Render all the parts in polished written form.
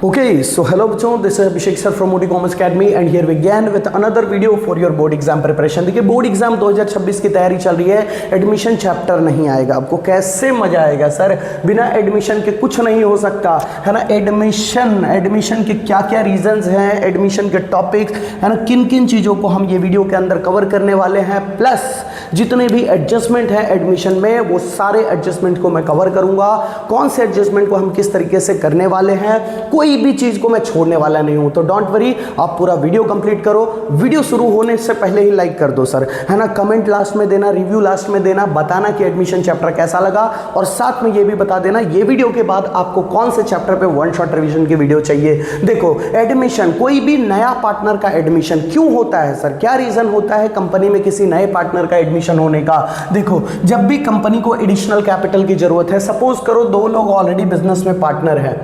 Okay, so hello बच्चों, this is Abhishek sir from Modi Commerce Academy and here we begin with another video for your board exam preparation। देखिए board exam 2026 की तैयारी चल रही है। Admission chapter नहीं आएगा, आपको कैसे मजा आएगा सर? बिना एडमिशन के कुछ नहीं हो सकता है ना। एडमिशन के क्या क्या रीजंस हैं, एडमिशन के टॉपिक्स है ना, किन किन चीज़ों को हम ये वीडियो के अंदर कवर करने वाले हैं, प्लस जितने भी एडजस्टमेंट है एडमिशन में वो सारे एडजस्टमेंट को मैं कवर करूंगा। कौन से एडजस्टमेंट को हम किस तरीके से करने वाले हैं, कोई भी चीज को मैं छोड़ने वाला नहीं हूं। तो डोंट वरी, आप पूरा वीडियो कंप्लीट करो। वीडियो शुरू होने से पहले ही लाइक कर दो सर, है ना। कमेंट लास्ट में देना, रिव्यू लास्ट में देना, बताना कि एडमिशन चैप्टर कैसा लगा, और साथ में ये भी बता देना ये वीडियो के बाद आपको कौन से चैप्टर पे वन शॉट रिवीजन की वीडियो चाहिए। देखो एडमिशन, कोई भी नया पार्टनर का एडमिशन क्यों होता है सर, क्या रीजन होता है कंपनी में किसी नए पार्टनर का एडमिशन होने का? देखो जब भी कंपनी को एडिशनल कैपिटल की जरूरत है, सपोज करो दो लोग ऑलरेडी बिजनेस में पार्टनर हैं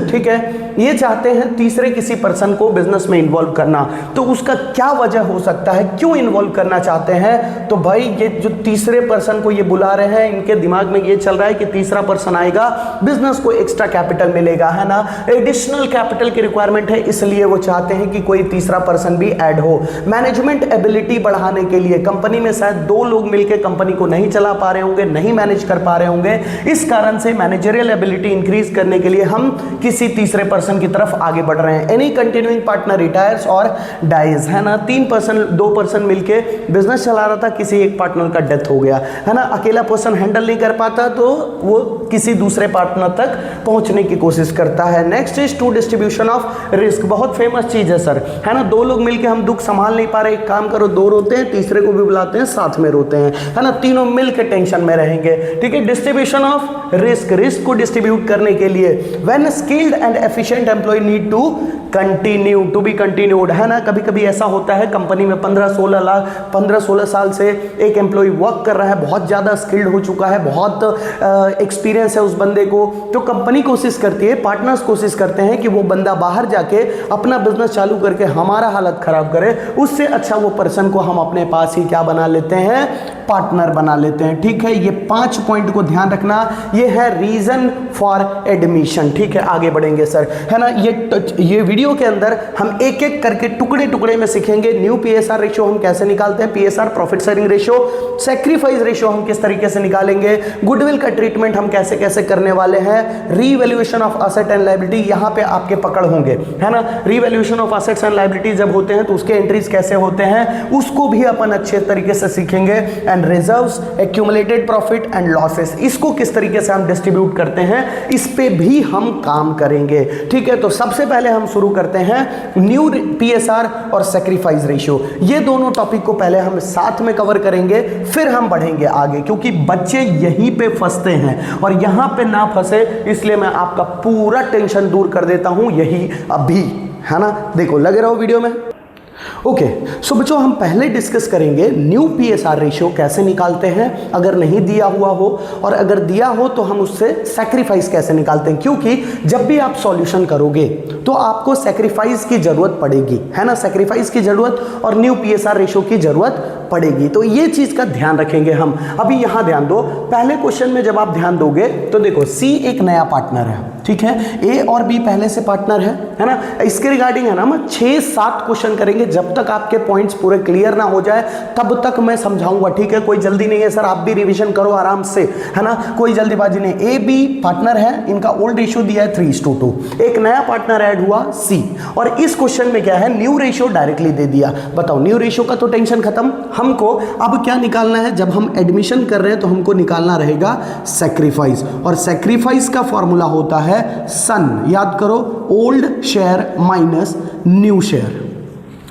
ठीक है, ये चाहते हैं तीसरे किसी पर्सन को बिजनेस में इन्वॉल्व करना, तो उसका क्या वजह हो सकता है, क्यों इन्वॉल्व करना चाहते हैं? तो भाई ये जो तीसरे पर्सन को ये बुला रहे हैं, इनके दिमाग में ये चल रहा है कि तीसरा पर्सन आएगा, बिजनेस को एक्स्ट्रा कैपिटल मिलेगा, है ना। एडिशनल कैपिटल की रिक्वायरमेंट है, इसलिए वो चाहते हैं कि कोई तीसरा पर्सन भी ऐड हो। मैनेजमेंट एबिलिटी बढ़ाने के लिए कंपनी में शायद दो लोग मिलकर कंपनी को नहीं चला पा रहे होंगे, नहीं मैनेज कर पा रहे होंगे, इस कारण से मैनेजरियल एबिलिटी इंक्रीज करने के लिए हम किसी तीसरे पर्सन की तरफ आगे बढ़ रहे हैं। एनी कंटिन्यूइंग पार्टनर रिटायर्स और डाइज, है ना। दो पर्सन मिलके बिजनेस चला रहा था, किसी एक पार्टनर का डेथ हो गया, है ना। अकेला पर्सन हैंडल नहीं कर पाता तो वो किसी दूसरे पार्टनर तक पहुंचने की कोशिश करता है। Next is two distribution of risk, बहुत फेमस चीज है सर, है ना। दो लोग मिलके हम दुख संभाल नहीं पा रहे, एक काम करो, दो रोते हैं, तीसरे को भी बुलाते हैं, साथ में रोते हैं, है ना। तीनों मिलकर टेंशन में रहेंगे, ठीक है। डिस्ट्रीब्यूशन ऑफ रिस्क को डिस्ट्रीब्यूट करने के लिए when skilled and efficient employ need to continue to be continued, है ना। कभी कभी ऐसा होता है कंपनी में 15-16 साल से एक एम्प्लॉय वर्क कर रहा है, बहुत ज़्यादा स्किल्ड हो चुका है, बहुत एक्सपीरियंस है उस बंदे को, तो कंपनी कोशिश करती है, पार्टनर्स कोशिश करते हैं कि वो बंदा बाहर जाके अपना बिजनेस चालू करके हमारा हालत खराब करे, उससे अच्छा वो पर्सन को हम अपने पास ही क्या बना लेते हैं, पार्टनर बना लेते हैं, ठीक है। ये 5 पॉइंट को ध्यान रखना, ये है रीजन फॉर एडमिशन, ठीक है। आगे बढ़ेंगे सर, है ना। ये वीडियो के अंदर हम एक एक करके टुकड़े टुकड़े में सीखेंगे। न्यू पीएसआर रेशियो हम कैसे निकालते हैं, PSR profit sharing ratio, sacrifice ratio हम किस तरीके से निकालेंगे, गुडविल का ट्रीटमेंट हम कैसे कैसे करने वाले हैं, revaluation of asset and liability, यहां पे आपके पकड़ होंगे, है ना। Revaluation of assets and liability जब होते हैं तो उसके एंट्रीज कैसे होते हैं, उसको भी अपन अच्छे तरीके से सीखेंगे। And reserves, accumulated profit and losses, इसको किस तरीके से हम डिस्ट्रीब्यूट करते हैं, इस पे भी हम काम करेंगे, ठीक है। तो सबसे पहले हम शुरू करते हैं न्यू पीएसआर और सैक्रिफाइस रेशियो। ये दोनों टॉपिक को पहले हम साथ में कवर करेंगे, फिर हम बढ़ेंगे आगे, क्योंकि बच्चे यहीं पे फंसते हैं और यहां पे ना फंसे इसलिए मैं आपका पूरा टेंशन दूर कर देता हूं यही अभी, है ना। देखो लगे रहो वीडियो में। ओके सो बच्चों, हम पहले डिस्कस करेंगे न्यू पीएसआर रेशियो कैसे निकालते हैं अगर नहीं दिया हुआ हो, और अगर दिया हो तो हम उससे सैक्रिफाइस कैसे निकालते हैं, क्योंकि जब भी आप सॉल्यूशन करोगे तो आपको सैक्रिफाइस की जरूरत पड़ेगी, है ना। सैक्रिफाइस की जरूरत और न्यू पीएसआर रेशियो की जरूरत पड़ेगी, तो ये चीज का ध्यान रखेंगे हम। अभी यहां ध्यान दो, पहले क्वेश्चन में जब आप ध्यान दोगे तो देखो सी एक नया पार्टनर है, ठीक है, ए और बी पहले से पार्टनर है ना। इसके रिगार्डिंग है ना हम 6-7 क्वेश्चन करेंगे, जब तक आपके पॉइंट्स पूरे क्लियर ना हो जाए तब तक मैं समझाऊंगा, ठीक है। कोई जल्दी नहीं है सर, आप भी रिवीजन करो आराम से, है ना, कोई जल्दीबाजी नहीं। ए बी पार्टनर है, इनका ओल्ड रेशियो दिया है 3:2, एक नया पार्टनर ऐड हुआ सी, और इस क्वेश्चन में क्या है, न्यू रेशियो डायरेक्टली दे दिया। बताओ न्यू रेशियो का तो टेंशन खत्म। हमको अब क्या निकालना है, जब हम एडमिशन कर रहे हैं तो हमको निकालना रहेगा सैक्रिफाइस, और सैक्रिफाइस का फॉर्मूला होता है सन, याद करो, old share minus new share,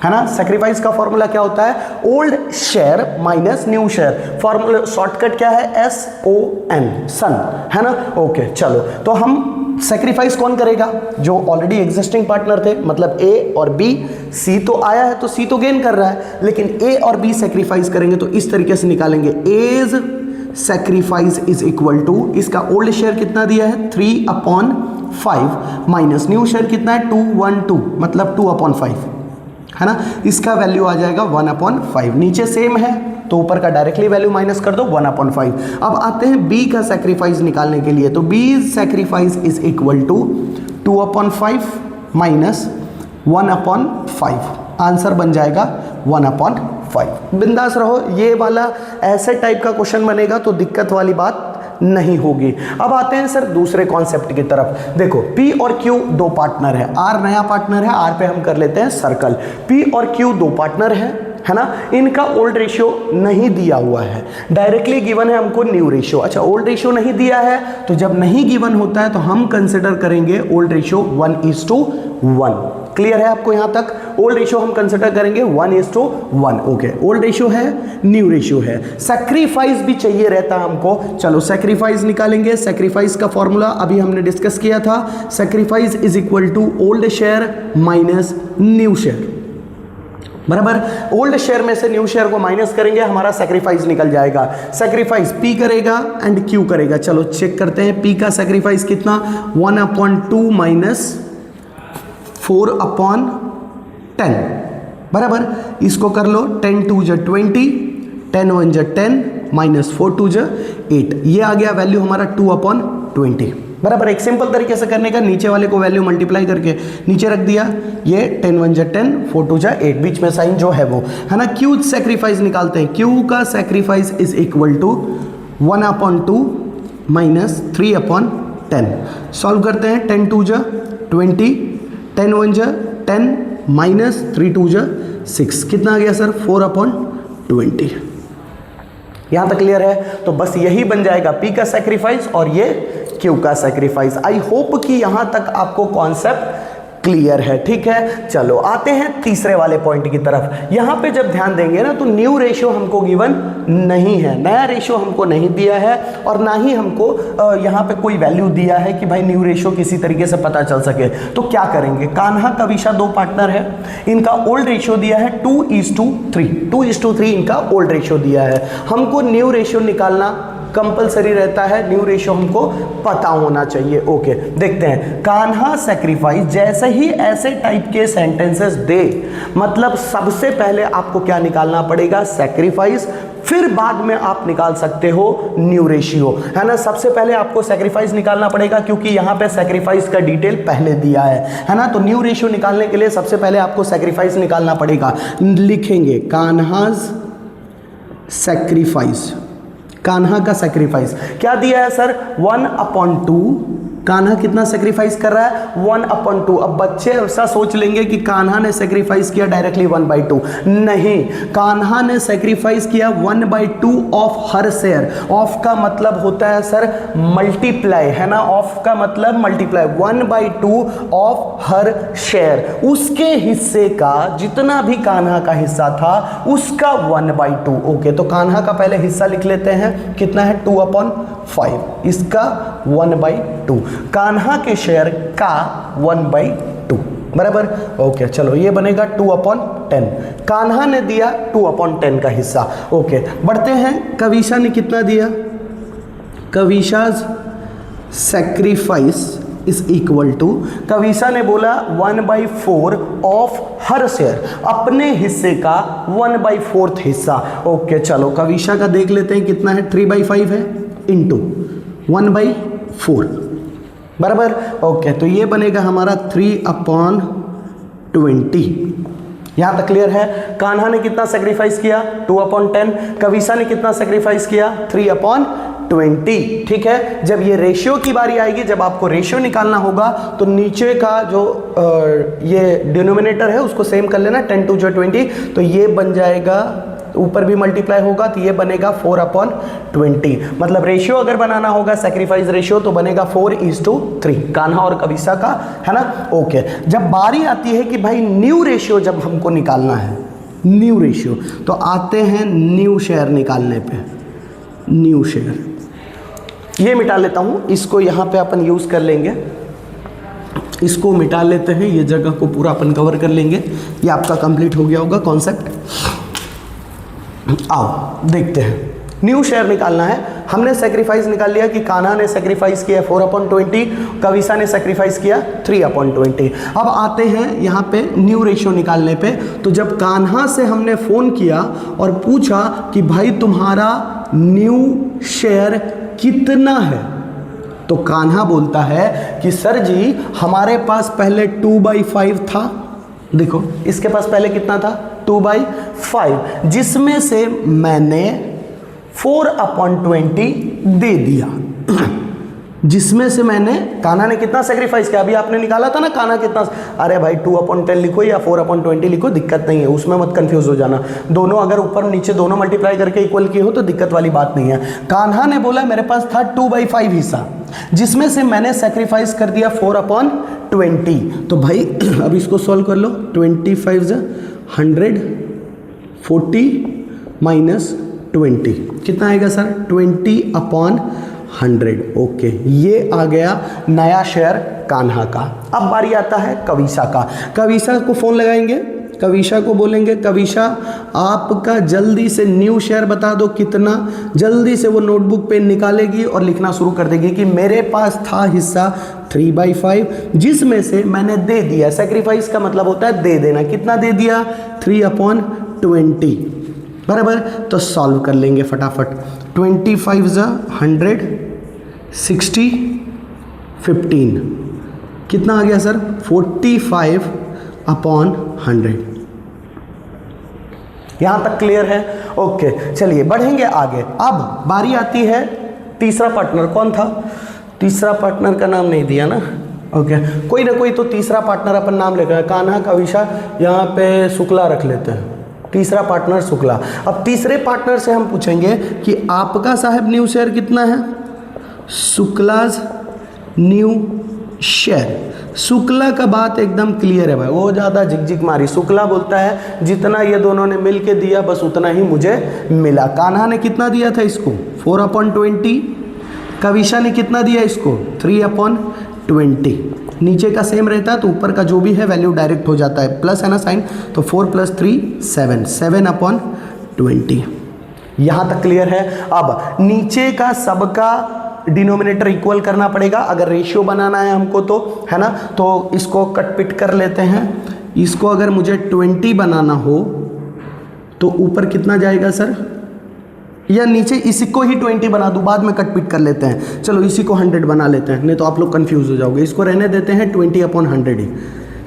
है ना। सैक्रिफाइस का फॉर्मूला क्या होता है, old share minus new share, formula shortcut क्या है, SON, सन, है ना। ओके चलो, तो हम सैक्रिफाइस कौन करेगा, जो ऑलरेडी एग्जिस्टिंग पार्टनर थे, मतलब ए और बी। सी तो आया है तो सी तो गेन कर रहा है, लेकिन ए और बी सैक्रिफाइस करेंगे तो इस तरीके से निकालेंगे, A's sacrifice is equal to, इसका ओल्ड शेयर कितना दिया है 3/5 माइनस न्यू शेयर कितना है 212, मतलब 2/5, है ना। इसका वैल्यू आ जाएगा 1/5, नीचे सेम है तो ऊपर का डायरेक्टली वैल्यू माइनस कर दो 1/5। अब आते हैं बी का सैक्रिफाइस निकालने के लिए, तो B sacrifice is equal to 2/5 minus 1/5, answer बन जाएगा 1/5। बिंदास रहो, ये वाला ऐसे टाइप का क्वेश्चन बनेगा तो दिक्कत वाली बात नहीं होगी। अब आते हैं सर दूसरे कॉन्सेप्ट की तरफ। देखो P और Q दो पार्टनर है, R नया पार्टनर है, R पे हम कर लेते हैं सर्कल। P और Q दो पार्टनर है ना, इनका ओल्ड रेशियो नहीं दिया हुआ है, डायरेक्टली गिवन है हमको न्यू रेशियो। अच्छा, ओल्ड रेशियो नहीं दिया है तो जब नहीं गिवन होता है तो हम कंसिडर करेंगे ओल्ड रेशियो 1:1। क्लियर है आपको यहां तक? ओल्ड रेशियो हम कंसिडर करेंगे 1:1। ओके, ओल्ड रेशियो है, न्यू रेशियो है। सैक्रिफाइस भी चाहिए रहता है हमको, चलो सैक्रिफाइस निकालेंगे। सैक्रिफाइस का फॉर्मूला अभी हमने डिस्कस किया था, sacrifice is equal to old share minus new share, बराबर। ओल्ड शेयर में से न्यू शेयर को माइनस करेंगे, हमारा सैक्रिफाइस निकल जाएगा। सैक्रिफाइस P करेगा एंड Q करेगा। चलो चेक करते हैं, P का सैक्रिफाइस कितना, 1/2 माइनस 4/10, बराबर। इसको कर लो, 10×2 = 20, 10×1 = 10, माइनस 4×2 = 8। ये आ गया वैल्यू हमारा 2/20, बराबर। एक सिंपल तरीके से करने का, नीचे वाले को वैल्यू मल्टीप्लाई करके नीचे रख दिया, ये 10×1 = 10, 4×2 = 8, बीच में साइन जो है वो है ना। Q सैक्रिफाइस निकालते हैं, Q का sacrifice is equal to 1/2 minus 3/10। Solve करते हैं, 10×2 = 20, 10×1 = 10, माइनस 3×2 = 6, कितना आ गया सर, 4/20। यहां तक क्लियर है? तो बस यही बन जाएगा P का सैक्रिफाइस और ये Q का सैक्रिफाइस। आई होप कि यहां तक आपको कॉन्सेप्ट क्लियर है, ठीक है। चलो आते हैं तीसरे वाले पॉइंट की तरफ। यहां पे जब ध्यान देंगे ना तो न्यू रेशियो हमको गिवन नहीं है, नया रेशियो हमको नहीं दिया है, और ना ही हमको यहां पे कोई वैल्यू दिया है कि भाई न्यू रेशियो किसी तरीके से पता चल सके। तो क्या करेंगे, कान्हा कविशा दो पार्टनर है, इनका ओल्ड रेशियो दिया है 2:3, 2:3 इनका ओल्ड रेशियो दिया है। हमको न्यू रेशियो निकालना कंपलसरी रहता है, न्यू रेशियो हमको पता होना चाहिए। ओके, देखते हैं। कान्हा सैक्रिफाइस, जैसे ही ऐसे टाइप के सेंटेंसेस दे, मतलब सबसे पहले आपको क्या निकालना पड़ेगा, सैक्रिफाइस, फिर बाद में आप निकाल सकते हो न्यू रेशियो, है ना। सबसे पहले आपको सैक्रिफाइस निकालना पड़ेगा क्योंकि यहां पे सैक्रिफाइस का डिटेल पहले दिया है ना। तो न्यू रेशियो निकालने के लिए सबसे पहले आपको सैक्रिफाइस निकालना पड़ेगा। लिखेंगे कान्हाज सैक्रिफाइस, कान्हा का सैक्रिफाइस क्या दिया है सर, 1/2। कान्हा कितना सेक्रीफाइस कर रहा है, 1/2। अब बच्चे ऐसा सोच लेंगे कि कान्हा ने सेक्रीफाइस किया डायरेक्टली 1/2, नहीं, कान्हा ने सेक्रीफाइस किया 1/2 ऑफ हर शेयर। ऑफ का मतलब होता है सर मल्टीप्लाई, है ना, ऑफ का मतलब मल्टीप्लाई, 1/2 ऑफ हर शेयर, उसके हिस्से का जितना भी कान्हा का हिस्सा था उसका 1/2। ओके, तो कान्हा का पहले हिस्सा लिख लेते हैं, कितना है 2/5, इसका 1/2, कान्हा के शेयर का 1/2, बराबर। ओके, चलो ये बनेगा 2/10, कान्हा ने दिया 2/10 का हिस्सा। ओके, बढ़ते हैं, कविशा ने कितना दिया, Kavisha's sacrifice is equal to, Kavisha ने बोला 1/4 ऑफ हर शेयर, अपने हिस्से का 1/4 हिस्सा। ओके, चलो कविशा का देख लेते हैं कितना है, 3/5 है इंटू 1/4, बराबर। ओके, तो ये बनेगा हमारा 3/20। यहां तक क्लियर है। कान्हा ने कितना सेक्रीफाइस किया 2/10, कविशा ने कितना सेक्रीफाइस किया 3/20, ठीक है। जब ये रेशियो की बारी आएगी, जब आपको रेशियो निकालना होगा तो नीचे का जो ये डिनोमिनेटर है उसको सेम कर लेना, 10 × 20, तो ये बन जाएगा, ऊपर भी मल्टीप्लाई होगा तो ये बनेगा 4/20। मतलब रेशियो अगर बनाना होगा सैक्रिफाइस रेशियो तो बनेगा 4:3, कान्हा और कविशा का, है ना। ओके, जब बारी आती है कि भाई न्यू रेशियो जब हमको निकालना है, न्यू रेशियो, तो आते हैं न्यू शेयर निकालने पे। न्यू शेयर ये मिटा लेता हूं, इसको यहां पे अपन यूज कर लेंगे, इसको मिटा लेते हैं, ये जगह को पूरा अपन कवर कर लेंगे। ये आपका कंप्लीट हो गया होगा कॉन्सेप्ट। आओ देखते हैं, न्यू शेयर निकालना है। हमने सेक्रीफाइस निकाल लिया कि कान्हा ने सेक्रीफाइस किया 4/20, कविशा ने सेक्रीफाइस किया 3/20। अब आते हैं यहाँ पे न्यू रेशियो निकालने पे। तो जब कान्हा से हमने फ़ोन किया और पूछा कि भाई तुम्हारा न्यू शेयर कितना है, तो कान्हा बोलता है कि सर जी हमारे पास पहले 2/5 था, देखो इसके पास पहले कितना था 2/5, जिसमें से मैंने 4/20 दे दिया, जिसमें से मैंने, कान्हा ने कितना सेक्रीफाइस किया, अभी आपने निकाला था ना कान्हा कितना, अरे भाई 2/10 लिखो या 4/20 लिखो, दिक्कत नहीं है, उसमें मत कंफ्यूज हो जाना, दोनों अगर ऊपर नीचे दोनों मल्टीप्लाई करके इक्वल किए हो तो दिक्कत वाली बात नहीं है। कान्हा ने बोला मेरे पास था 2/5 हिस्सा, जिसमें से मैंने सेक्रीफाइस कर दिया 4/20, तो भाई अब इसको सॉल्व कर लो, 25 100, 40 माइनस 20 कितना आएगा सर 20/100। ओके, ये आ गया नया शेयर कान्हा का। अब बारी आता है कविशा का। कविशा को फोन लगाएंगे, कविशा को बोलेंगे कविशा आपका जल्दी से न्यू शेयर बता दो कितना, जल्दी से वो नोटबुक पेन निकालेगी और लिखना शुरू कर देगी कि मेरे पास था हिस्सा 3/5, जिसमें से मैंने दे दिया, सेक्रीफाइस का मतलब होता है दे देना, कितना दे दिया 3/20 बराबर। तो सॉल्व कर लेंगे फटाफट, 25 100, 60, 15 कितना आ गया सर 45/100। यहां तक क्लियर है? ओके, चलिए बढ़ेंगे आगे। अब बारी आती है तीसरा पार्टनर, कौन था तीसरा पार्टनर का नाम नहीं दिया ना, ओके कोई ना कोई तो तीसरा पार्टनर अपन नाम लेकर, कान्हा कविशा, यहाँ पे शुक्ला रख लेते हैं, तीसरा पार्टनर शुक्ला। अब तीसरे पार्टनर से हम पूछेंगे कि आपका साहब न्यू शेयर कितना है, शुक्लाज न्यू शेयर। शुक्ला का बात एकदम क्लियर है भाई, वो ज़्यादा झिकझिक मारी, शुक्ला बोलता है जितना ये दोनों ने मिल के दिया बस उतना ही मुझे मिला। कान्हा ने कितना दिया था इसको 4/20, कविशा ने कितना दिया इसको 3/20, नीचे का सेम रहता है तो ऊपर का जो भी है वैल्यू डायरेक्ट हो जाता है, प्लस है ना साइन, तो 4 + 3 7, 7/20। यहाँ तक क्लियर है? अब नीचे का सबका डिनोमिनेटर इक्वल करना पड़ेगा अगर रेशियो बनाना है हमको, तो है ना, तो इसको कट पिट कर लेते हैं। इसको अगर मुझे 20 बनाना हो तो ऊपर कितना जाएगा सर, या नीचे इसी को ही 20 बना दूं, बाद में कट पिट कर लेते हैं, चलो इसी को 100 बना लेते हैं, नहीं तो आप लोग कंफ्यूज हो जाओगे, इसको रहने देते हैं 20/100 ही,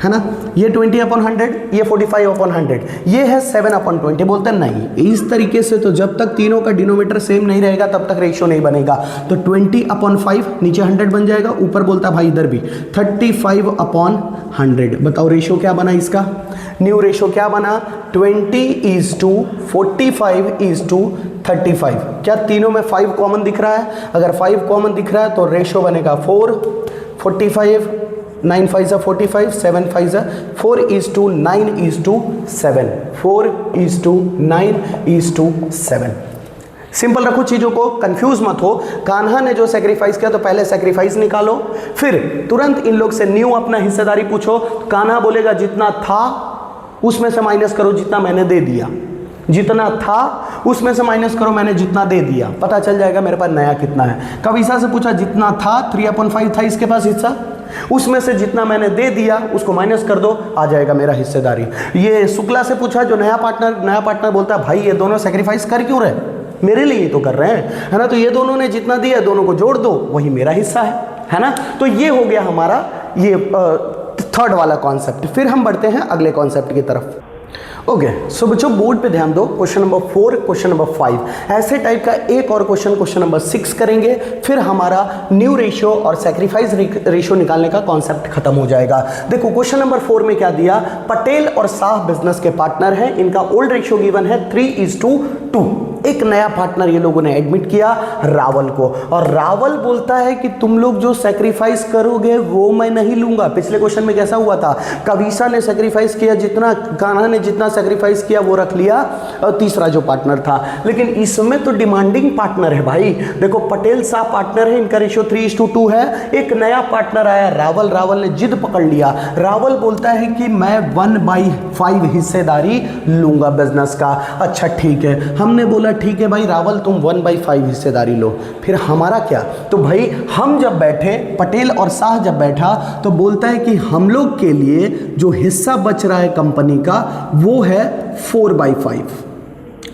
है ना, ये 20/100, ये 45/100, ये है 7/20। बोलते हैं नहीं, इस तरीके से तो जब तक तीनों का डिनोमीटर सेम नहीं रहेगा तब तक रेशियो नहीं बनेगा, तो 20/5 नीचे 100 बन जाएगा, ऊपर बोलता भाई इधर भी 35/100। बताओ रेशियो क्या बना इसका, न्यू रेशियो क्या बना 20:45:35। क्या तीनों में 5 कॉमन दिख रहा है? अगर 5 कॉमन दिख रहा है तो रेशियो बनेगा 4:45, 9 5 45, 7 5 4:9:7, 4:9:7। सिंपल रखो चीजों को, कंफ्यूज मत हो। कान्हा ने जो सेक्रीफाइस किया तो पहले सेक्रीफाइस निकालो, फिर तुरंत इन लोग से न्यू अपना हिस्सेदारी पूछो। कान्हा बोलेगा जितना था उसमें से माइनस करो जितना मैंने दे दिया, जितना था उसमें से माइनस करो मैंने जितना दे दिया, पता चल जाएगा मेरे पास नया कितना है। कविशा से पूछा जितना था 3/5 था इसके पास हिस्सा, उसमें से जितना मैंने दे दिया उसको माइनस कर दो, आ जाएगा मेरा हिस्सेदारी। ये शुक्ला से पूछा जो नया पार्टनर बोलता है भाई ये दोनों सेक्रीफाइस कर क्यों रहे, मेरे लिए तो कर रहे हैं, है ना, तो ये दोनों ने जितना दिया दोनों को जोड़ दो, वही मेरा हिस्सा है ना। तो ये हो गया हमारा ये थर्ड वाला कॉन्सेप्ट। फिर हम बढ़ते हैं अगले कॉन्सेप्ट की तरफ। ओके, सो बच्चों बोर्ड पे ध्यान दो, क्वेश्चन नंबर 4, क्वेश्चन नंबर 5, ऐसे टाइप का एक और क्वेश्चन नंबर 6 करेंगे, फिर हमारा न्यू रेशियो और सेक्रीफाइस रेशियो निकालने का कॉन्सेप्ट खत्म हो जाएगा। देखो क्वेश्चन नंबर 4 में क्या दिया, पटेल और शाह बिजनेस के पार्टनर हैं, इनका ओल्ड रेशियो गिवन है 3:2। एक नया पार्टनर ये लोगों ने एडमिट किया रावल को, और रावल बोलता है कि तुम लोग जो सेक्रीफाइस करोगे वो मैं नहीं लूंगा। पिछले क्वेश्चन में कैसा हुआ था, कविशा ने सेक्रीफाइस किया जितना, कान्हा ने जितना सेक्रीफाइस किया वो रख लिया, और तीसरा जो पार्टनर था, लेकिन इसमें तो डिमांडिंग पार्टनर है भाई। देखो पटेल शाह पार्टनर है, इनका रेशियो 3:2 है। एक नया पार्टनर आया रावल, रावल ने जिद पकड़ लिया, रावल बोलता है कि मैं 1/5 हिस्सेदारी लूंगा बिजनेस का। अच्छा ठीक है, हमने बोला ठीक है भाई रावल तुम 1/5 हिस्सेदारी लो, फिर हमारा क्या। तो भाई हम जब बैठे, पटेल और शाह जब बैठा तो बोलता है कि हम लोग के लिए जो हिस्सा बच रहा है कंपनी का वो है 4/5।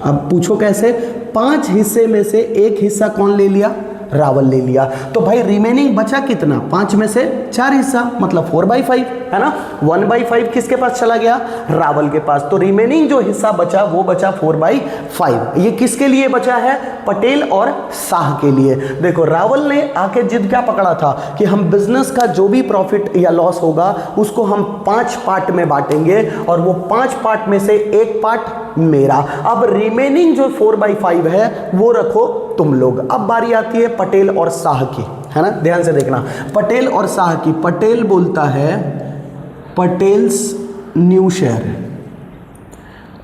अब पूछो कैसे, 5 हिस्से में से एक हिस्सा कौन ले लिया, रावल ले लिया। तो भाई रिमेनिंग बचा कितना, 5 में से 4 हिस्सा, मतलब 4/5 है ना। 1/5 किसके पास चला गया, रावल के पास। तो रिमेनिंग जो हिस्सा बचा वो बचा 4/5। ये किसके लिए बचा है, पटेल और शाह के लिए। देखो रावल ने आके जिद क्या पकड़ा था कि हम बिजनेस का जो भी प्रॉफिट या लॉस होगा उसको हम 5 पार्ट में बांटेंगे और वो 5 पार्ट में से एक पार्ट मेरा। अब रिमेनिंग जो 4/5 है वो रखो तुम लोग। अब बारी आती है पटेल और शाह की, है ना, ध्यान से देखना। पटेल और शाह की, पटेल बोलता है पटेल्स न्यू शेयर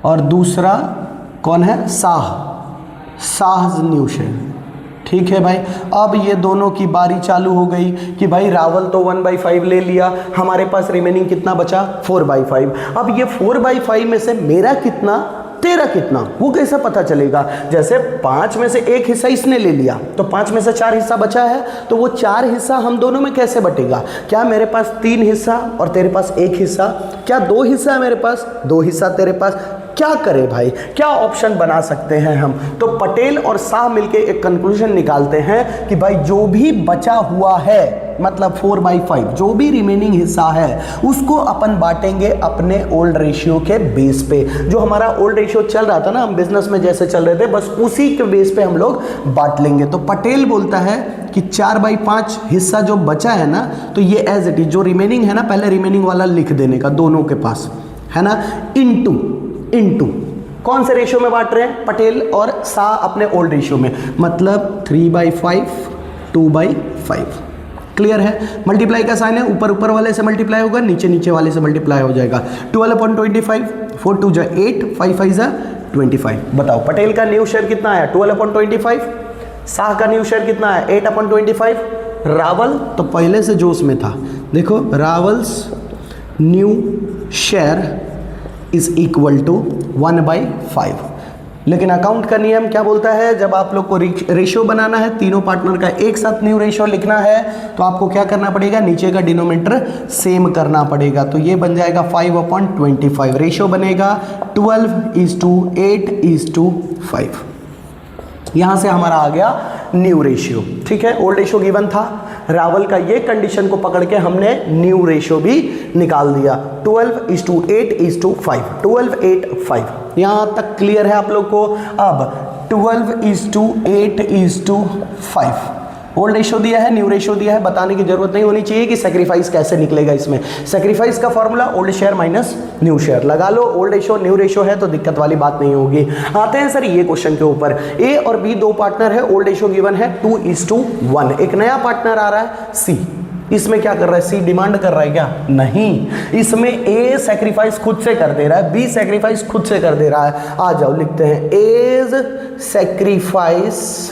और दूसरा कौन है, शाहज न्यू शेयर। ठीक है भाई, अब ये दोनों की बारी चालू हो गई कि भाई रावल तो 1/5 ले लिया, हमारे पास रिमेनिंग कितना बचा, 4/5। अब ये 4/5 में से मेरा कितना, तेरा कितना, वो कैसे पता चलेगा। जैसे 5 में से एक हिस्सा इसने ले लिया तो 5 में से 4 हिस्सा बचा है, तो वो 4 हिस्सा हम दोनों में कैसे बटेगा। क्या मेरे पास 3 हिस्सा और तेरे पास 1 हिस्सा, क्या 2 हिस्सा है मेरे पास, 2 हिस्सा तेरे पास। क्या करें भाई, क्या ऑप्शन बना सकते हैं हम। तो पटेल और शाह मिलके एक कंक्लूजन निकालते हैं कि भाई जो भी बचा हुआ है, मतलब 4/5 जो भी रिमेनिंग हिस्सा है उसको अपन बांटेंगे अपने ओल्ड रेशियो के बेस पे। जो हमारा ओल्ड रेशियो चल रहा था ना, हम बिजनेस में जैसे चल रहे थे, बस उसी के बेस पे हम लोग बांट लेंगे। तो पटेल बोलता है कि 4/5 हिस्सा जो बचा है ना, तो ये एज इट इज जो रिमेनिंग है ना, पहले रिमेनिंग वाला लिख देने का दोनों के पास, है ना, इनटू कौन से रेशियो में बांट रहे हैं, पटेल और शाह अपने ओल्ड रेशियो में, मतलब 3/5 2/5। क्लियर है। मल्टीप्लाई का साइन है, ऊपर ऊपर वाले से मल्टीप्लाई होगा, नीचे नीचे वाले से मल्टीप्लाई हो जाएगा। 12/25, 4 2 8, 5 5 25। बताओ पटेल का न्यू शेयर कितना आया, 12/25। शाह का न्यू शेयर कितना है, 8/25। रावल तो पहले से जो उसमें था, देखो Rawal's new share is equal to 1/5। लेकिन अकाउंट का नियम क्या बोलता है, जब आप लोग को रेशियो बनाना है, तीनों पार्टनर का एक साथ न्यू रेशियो लिखना है, तो आपको क्या करना पड़ेगा, नीचे का डिनोमिनेटर सेम करना पड़ेगा। तो ये बन जाएगा 5/25। रेशियो बनेगा 12:8:5। यहां से हमारा आ गया न्यू रेशियो। ठीक है, ओल्ड रेशियो गिवन था, रावल का ये कंडीशन को पकड़ के हमने न्यू रेशियो भी निकाल दिया, 12:8:5, 12:8:5। यहां तक क्लियर है आप लोग को। अब 12:8:5 ओल्ड रेशियो दिया है, न्यू रेशियो दिया है, बताने की जरूरत नहीं होनी चाहिए कि सेक्रीफाइस कैसे निकलेगा इसमें। सेक्रीफाइस का formula old share minus new share लगा लो, ओल्ड रेशियो न्यू रेशियो है तो दिक्कत वाली बात नहीं होगी। आते हैं सर ये क्वेश्चन के ऊपर, ए और बी दो पार्टनर है, ओल्ड रेशियो गिवन है 2:1। एक नया पार्टनर आ रहा है सी, इसमें क्या कर रहा है, सी डिमांड कर रहा है क्या, नहीं, इसमें ए सेक्रीफाइस खुद से कर दे रहा है, बी सेक्रीफाइस खुद से कर दे रहा है। आ जाओ लिखते हैं, A's sacrifice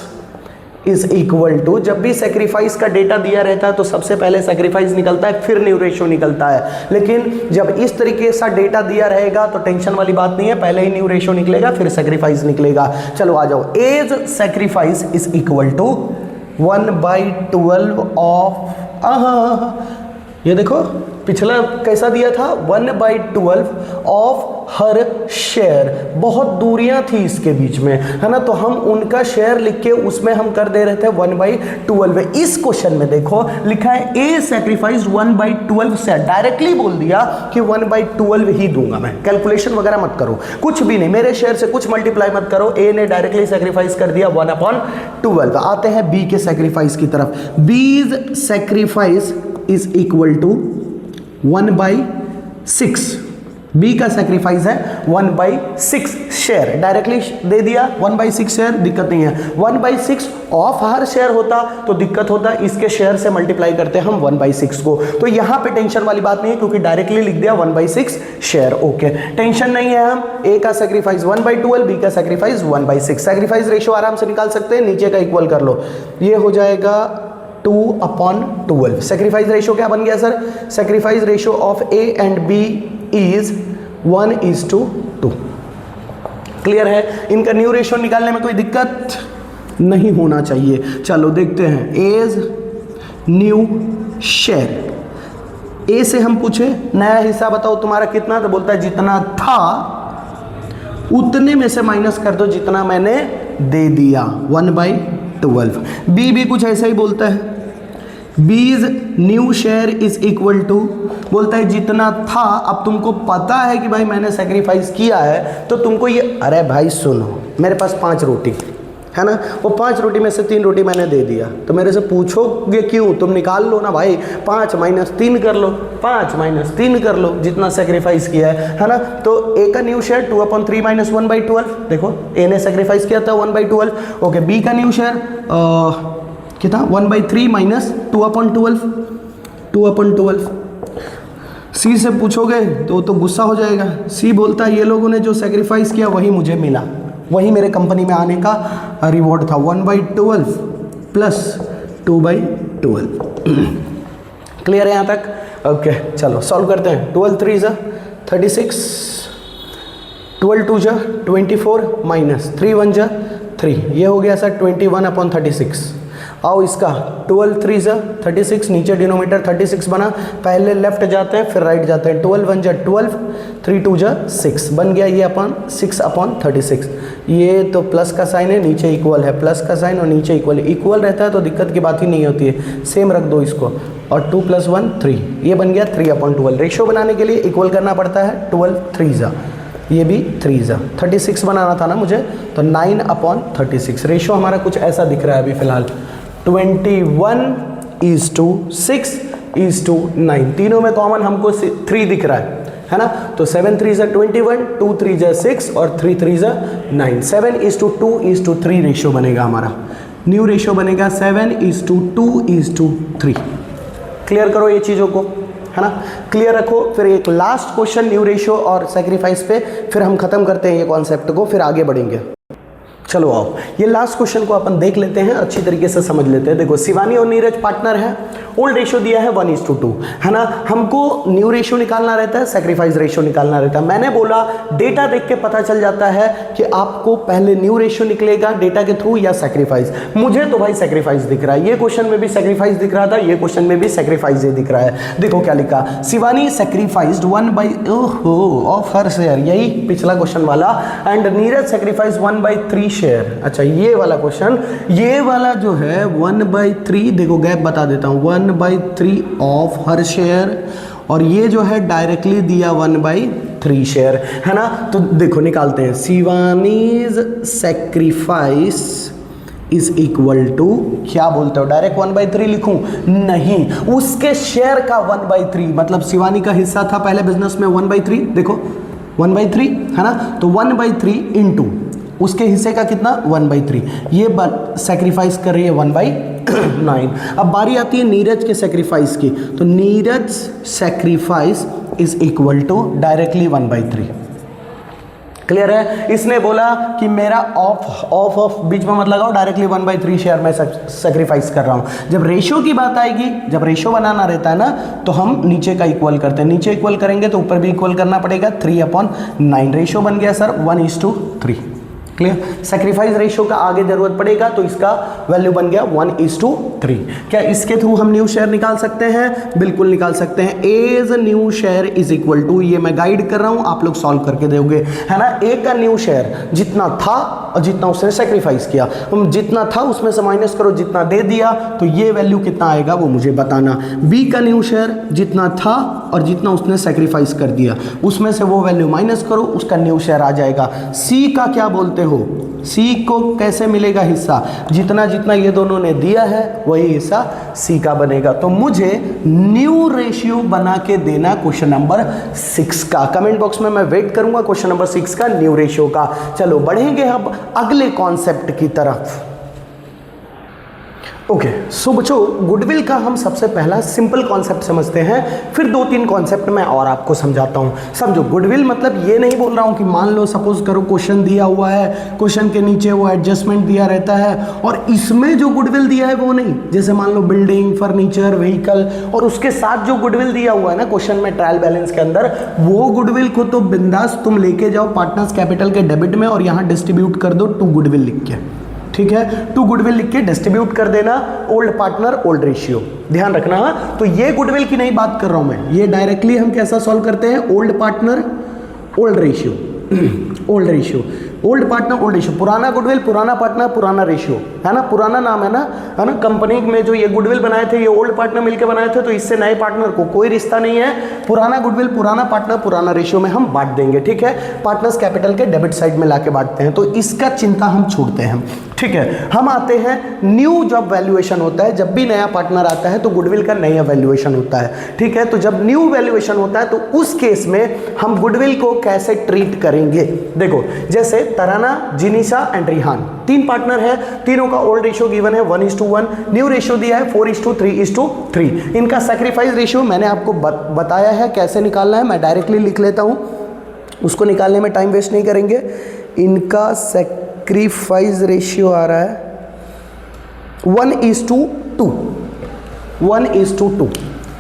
is equal to, जब भी सेक्रीफाइस का डेटा दिया रहता है तो सबसे पहले सेक्रीफाइस निकलता है, फिर न्यू रेशियो निकलता है। लेकिन जब इस तरीके से डेटा दिया रहेगा तो टेंशन वाली बात नहीं है, पहले ही न्यू रेशियो निकलेगा फिर सेक्रीफाइस निकलेगा। चलो आ जाओ, A's sacrifice is equal to 1/12 of, ये देखो पिछला कैसा दिया था, 1/12 ऑफ हर शेयर। बहुत दूरियां थी इसके बीच में, है ना, तो हम उनका शेयर लिख के उसमें हम कर दे रहे थे 1/12। इस क्वेश्चन में देखो लिखा है ए सेक्रीफाइस 1/12 से, डायरेक्टली बोल दिया कि 1/12 ही दूंगा मैं, कैलकुलेशन वगैरह मत करो, कुछ भी नहीं, मेरे शेयर से कुछ मल्टीप्लाई मत करो, ए ने डायरेक्टली सेक्रीफाइस कर दिया 1/12। आते हैं बी के सेक्रीफाइस की तरफ, B's sacrifice is equal to 1/6। B का सेक्रीफाइस है 1/6 शेयर, डायरेक्टली दे दिया 1/6 शेयर, दिक्कत नहीं है। 1/6 ऑफ हर शेयर होता तो दिक्कत होता, इसके शेयर से मल्टीप्लाई करते हम 1/6 को, तो यहां पे टेंशन वाली बात नहीं है क्योंकि डायरेक्टली लिख दिया 1/6 शेयर। ओके, टेंशन नहीं है, हम ए का सेक्रीफाइस 1/12, बी का सेक्रीफाइस 1/6। सेक्रीफाइस रेशियो आराम से निकाल सकते हैं, नीचे का इक्वल कर लो, ये हो जाएगा 2/12। सेक्रीफाइस रेशियो क्या बन गया sir, sacrifice ratio of A and B is 1:2। Clear है, इनका न्यू रेशियो निकालने में कोई दिक्कत नहीं होना चाहिए। चलो देखते हैं, एज न्यू शेयर, ए से हम पूछे नया हिस्सा बताओ तुम्हारा कितना, तो बोलता है जितना था उतने में से माइनस कर दो जितना मैंने दे दिया, 1/2। 12। बी भी कुछ ऐसा ही बोलता है, B's new share is equal to, बोलता है जितना था, अब तुमको पता है कि भाई मैंने सेक्रीफाइस किया है तो तुमको ये, अरे भाई सुनो, मेरे पास 5 रोटी है ना, वो 5 रोटी में से 3 रोटी मैंने दे दिया, तो मेरे से पूछोगे क्यों, तुम निकाल लो ना भाई, 5 - 3 कर लो, 5 - 3 कर लो, जितना सेक्रीफाइस किया है ना। तो ए का न्यू शेयर 2/3 - 1/12, देखो ए ने सेक्रीफाइस किया था 1/12। ओके, बी का न्यू शेयर कितना 1/3 - 2/12, 2/12। सी से पूछोगे तो गुस्सा हो जाएगा, सी बोलता है ये लोगों ने जो सेक्रीफाइस किया वही मुझे मिला, वही मेरे कंपनी में आने का रिवॉर्ड था, 1/12 प्लस 2/12। क्लियर है यहाँ तक? ओके, चलो सॉल्व करते हैं। 12 3 = 36, 12 2 = 24 माइनस 3 1 = 3, ये हो गया सर 21/36। आओ इसका 12 3 = 36, नीचे डिनोमीटर 36 बना, पहले लेफ्ट जाते हैं फिर राइट जाते हैं, 12 1 = 12, 3 2 = 6 बन गया, ये अपन 6/36। ये तो प्लस का साइन है, नीचे इक्वल है, प्लस का साइन और नीचे इक्वल है, इक्वल रहता है तो दिक्कत की बात ही नहीं होती है, सेम रख दो इसको, और 2 + 1 3, ये बन गया 3/12। रेशियो बनाने के लिए इक्वल करना पड़ता है, 12 3 = ये भी 3 = 36 बनाना था ना मुझे, तो 9/36। रेशियो हमारा कुछ ऐसा दिख रहा है अभी फिलहाल, 21:6:9, तीनों में कॉमन हमको 3 दिख रहा है ना। तो 7 3 = 21, 2 3 = 6 और 3 3 = 9, 7:2:3 रेशियो बनेगा हमारा, न्यू रेशियो बनेगा 7:2:3। क्लियर करो ये चीज़ों को, है ना, क्लियर रखो। फिर एक लास्ट क्वेश्चन न्यू रेशियो और सेक्रीफाइस पे, फिर हम खत्म करते हैं ये कॉन्सेप्ट को, फिर आगे बढ़ेंगे। चलो आओ, ये लास्ट क्वेश्चन को अपन देख लेते हैं, अच्छी तरीके से समझ लेते हैं। देखो, शिवानी और नीरज पार्टनर है, ओल्ड रेशियो दिया है 1:2, है ना। हमको न्यू रेशियो निकालना रहता है, सेक्रीफाइस रेशियो निकालना रहता है। मैंने बोला डेटा देख के पता चल जाता है कि आपको पहले न्यू रेशियो निकलेगा डेटा के थ्रू या सेक्रीफाइस। मुझे तो भाई सेक्रीफाइस दिख रहा है, ये क्वेश्चन में भी सेक्रीफाइस दिख रहा था, ये क्वेश्चन में भी सेक्रीफाइस ही दिख रहा है। देखो क्या लिखा, Shivani sacrificed 1/, of her share, यही पिछला क्वेश्चन वाला, एंड नीरज सेक्रीफाइस 1/3 शेयर। अच्छा, ये वाला क्वेश्चन, ये वाला जो है 1/3, देखो गैप बता देता हूँ, 1/3 ऑफ हर शेयर, और ये जो है डायरेक्टली दिया 1/3 शेयर, है ना। तो देखो निकालते हैं, Shivani's sacrifice is equal to, क्या बोलते हो, डायरेक्ट 1/3 लिखूं? नहीं, उसके शेयर का 1/3, मतलब शिवानी का हिस्सा था पहले बिजनेस में 1/3, देखो 1/3 है ना, तो 1/3 इंटू उसके हिस्से का कितना 1/3, ये सेक्रीफाइस कर रही है 1/9। अब बारी आती है नीरज के सेक्रीफाइस की, तो Neeraj sacrifice is equal to directly 1/3। Clear है? इसने बोला कि मेरा ऑफ बीच में मत लगाओ, डायरेक्टली 1/3 शेयर में सेक्रीफाइस कर रहा हूं। जब रेशियो की बात आएगी, जब रेशियो बनाना रहता है ना, तो हम नीचे का इक्वल करते हैं, नीचे इक्वल करेंगे तो ऊपर भी इक्वल करना पड़ेगा, 3/9 रेशियो बन गया सर 1:3। क्लियर? सेक्रीफाइस रेशियो का आगे जरूरत पड़ेगा तो इसका वैल्यू बन गया 1:3। क्या इसके थ्रू हम न्यू शेयर निकाल सकते हैं? बिल्कुल निकाल सकते हैं। A's new share is equal to, ये मैं गाइड कर रहा हूं, आप लोग सॉल्व करके दोगे, है ना। ए का न्यू शेयर जितना था और जितना उसने सेक्रीफाइस किया, हम जितना था उसमें से माइनस करो जितना दे दिया, तो ये वैल्यू कितना आएगा वो मुझे बताना। बी का न्यू शेयर जितना था और जितना उसने सेक्रीफाइस कर दिया, उसमें से वो वैल्यू माइनस करो, उसका न्यू शेयर आ जाएगा। सी का क्या बोलते हो, सी को कैसे मिलेगा हिस्सा? जितना जितना ये दोनों ने दिया है वही हिस्सा सी का बनेगा। तो मुझे न्यू रेशियो बना के देना क्वेश्चन नंबर 6 का। कमेंट बॉक्स में मैं वेट करूंगा क्वेश्चन नंबर 6 का न्यू रेशियो का। चलो बढ़ेंगे अब अगले कॉन्सेप्ट की तरफ। ओके, सो बच्चों, गुडविल का हम सबसे पहला सिंपल कॉन्सेप्ट समझते हैं, फिर 2-3 कॉन्सेप्ट मैं और आपको समझाता हूं। समझो, गुडविल मतलब ये नहीं बोल रहा हूं कि मान लो सपोज करो क्वेश्चन दिया हुआ है, क्वेश्चन के नीचे वो एडजस्टमेंट दिया रहता है और इसमें जो गुडविल दिया है वो नहीं। जैसे मान लो बिल्डिंग, फर्नीचर, व्हीकल, और उसके साथ जो गुडविल दिया हुआ है ना क्वेश्चन में ट्रायल बैलेंस के अंदर, वो गुडविल को तो बिंदास तुम लेके जाओ पार्टनर्स कैपिटल के डेबिट में और यहाँ डिस्ट्रीब्यूट कर दो 2 गुडविल लिख के। ठीक है, 2 गुडविल लिख के डिस्ट्रीब्यूट कर देना, ओल्ड पार्टनर ओल्ड रेशियो, ध्यान रखना। तो ये गुडविल की नहीं बात कर रहा हूं मैं, ये डायरेक्टली हम कैसा सॉल्व करते हैं, old partner old ratio, old ratio. Old partner old ratio, पुराना गुडविल पुराना पार्टनर पुराना रेशियो, है ना, पुराना नाम है ना, कंपनी में जो ये गुडविल बनाए थे ये ओल्ड पार्टनर मिलकर बनाए थे, तो इससे नए पार्टनर को कोई रिश्ता नहीं है। पुराना गुडविल पुराना पार्टनर पुराना रेशियो में हम बांट देंगे, ठीक है, पार्टनर्स कैपिटल के डेबिट साइड में लाके बांटते हैं, तो इसका चिंता हम छोड़ते हैं, ठीक है। हम आते हैं न्यू, जब वैल्यूएशन होता है, जब भी नया पार्टनर आता है तो गुडविल का नया वैल्यूएशन होता है, ठीक है। तो जब न्यू वैल्यूएशन होता है तो उस केस में हम गुडविल को कैसे ट्रीट करेंगे, देखो जैसे तराना, जिनीसा एंड रिहान, तीन पार्टनर है, तीनों का ओल्ड रेशियो गिवन है 1:1, न्यू रेशियो दिया है 4:3:3। इनका सैक्रिफाइस रेशियो मैंने आपको बताया है कैसे निकालना है, मैं डायरेक्टली लिख लेता हूं, उसको निकालने में टाइम वेस्ट नहीं करेंगे। इनका सैक्रिफाइस रेशियो आ रहा है 1:2, 1:2।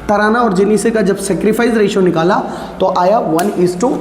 तराना और जिनीसे का जब सैक्रिफाइस रेशियो निकाला तो आया 1:2,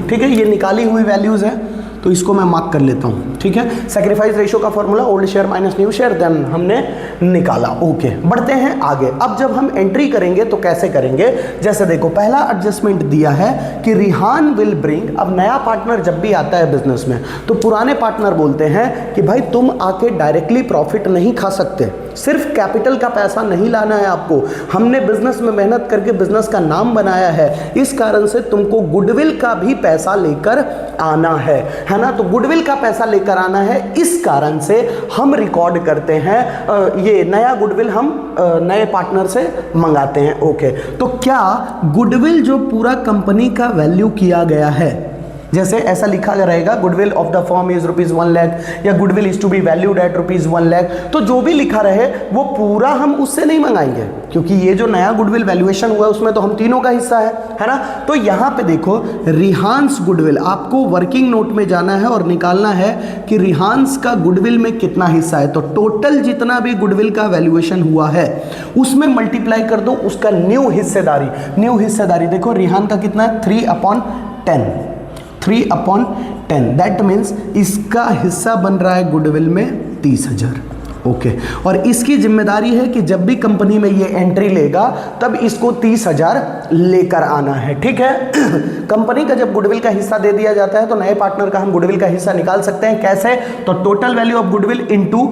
ठीक है। ये निकाली हुई वैल्यूज है तो इसको मैं मार्क कर लेता हूँ, ठीक है। सैक्रिफाइस रेशियो का formula old share minus new share, then हमने निकाला, ओके। बढ़ते हैं आगे। अब जब हम एंट्री करेंगे तो कैसे करेंगे, जैसे देखो पहला एडजस्टमेंट दिया है कि रिहान विल ब्रिंग, अब नया पार्टनर जब भी आता है बिजनेस में तो पुराने पार्टनर बोलते हैं कि भाई तुम आके डायरेक्टली प्रॉफिट नहीं खा सकते, सिर्फ कैपिटल का पैसा नहीं लाना है आपको, हमने बिजनेस में मेहनत करके बिजनेस का नाम बनाया है, इस कारण से तुमको गुडविल का भी पैसा लेकर आना है ना। तो गुडविल का पैसा लेकर आना है, इस कारण से हम रिकॉर्ड करते हैं, ये नया गुडविल हम नए पार्टनर से मंगाते हैं, ओके। तो क्या गुडविल जो पूरा कंपनी का वैल्यू किया गया है, जैसे ऐसा लिखा रहेगा goodwill of the firm is ₹1 lakh या goodwill is to be valued at ₹1 lakh, तो जो भी लिखा रहे वो पूरा हम उससे नहीं मंगाएंगे, क्योंकि ये जो नया गुडविल वैल्यूएशन हुआ है उसमें तो हम तीनों का हिस्सा है ना। तो यहां पे देखो रिहांस गुडविल, आपको वर्किंग नोट में जाना है और निकालना है कि रिहांस का गुडविल में कितना हिस्सा है, तो टोटल जितना भी गुडविल का वैल्यूएशन हुआ है उसमें मल्टीप्लाई कर दो उसका न्यू हिस्सेदारी देखो रिहान का कितना है 3/10, 3/10, दैट मीन्स इसका हिस्सा बन रहा है गुडविल में 30,000, ओके। और इसकी जिम्मेदारी है कि जब भी कंपनी में ये एंट्री लेगा तब इसको 30,000 लेकर आना है, ठीक है। कंपनी का जब गुडविल का हिस्सा दे दिया जाता है तो नए पार्टनर का हम गुडविल का हिस्सा निकाल सकते हैं, कैसे, तो total value of goodwill into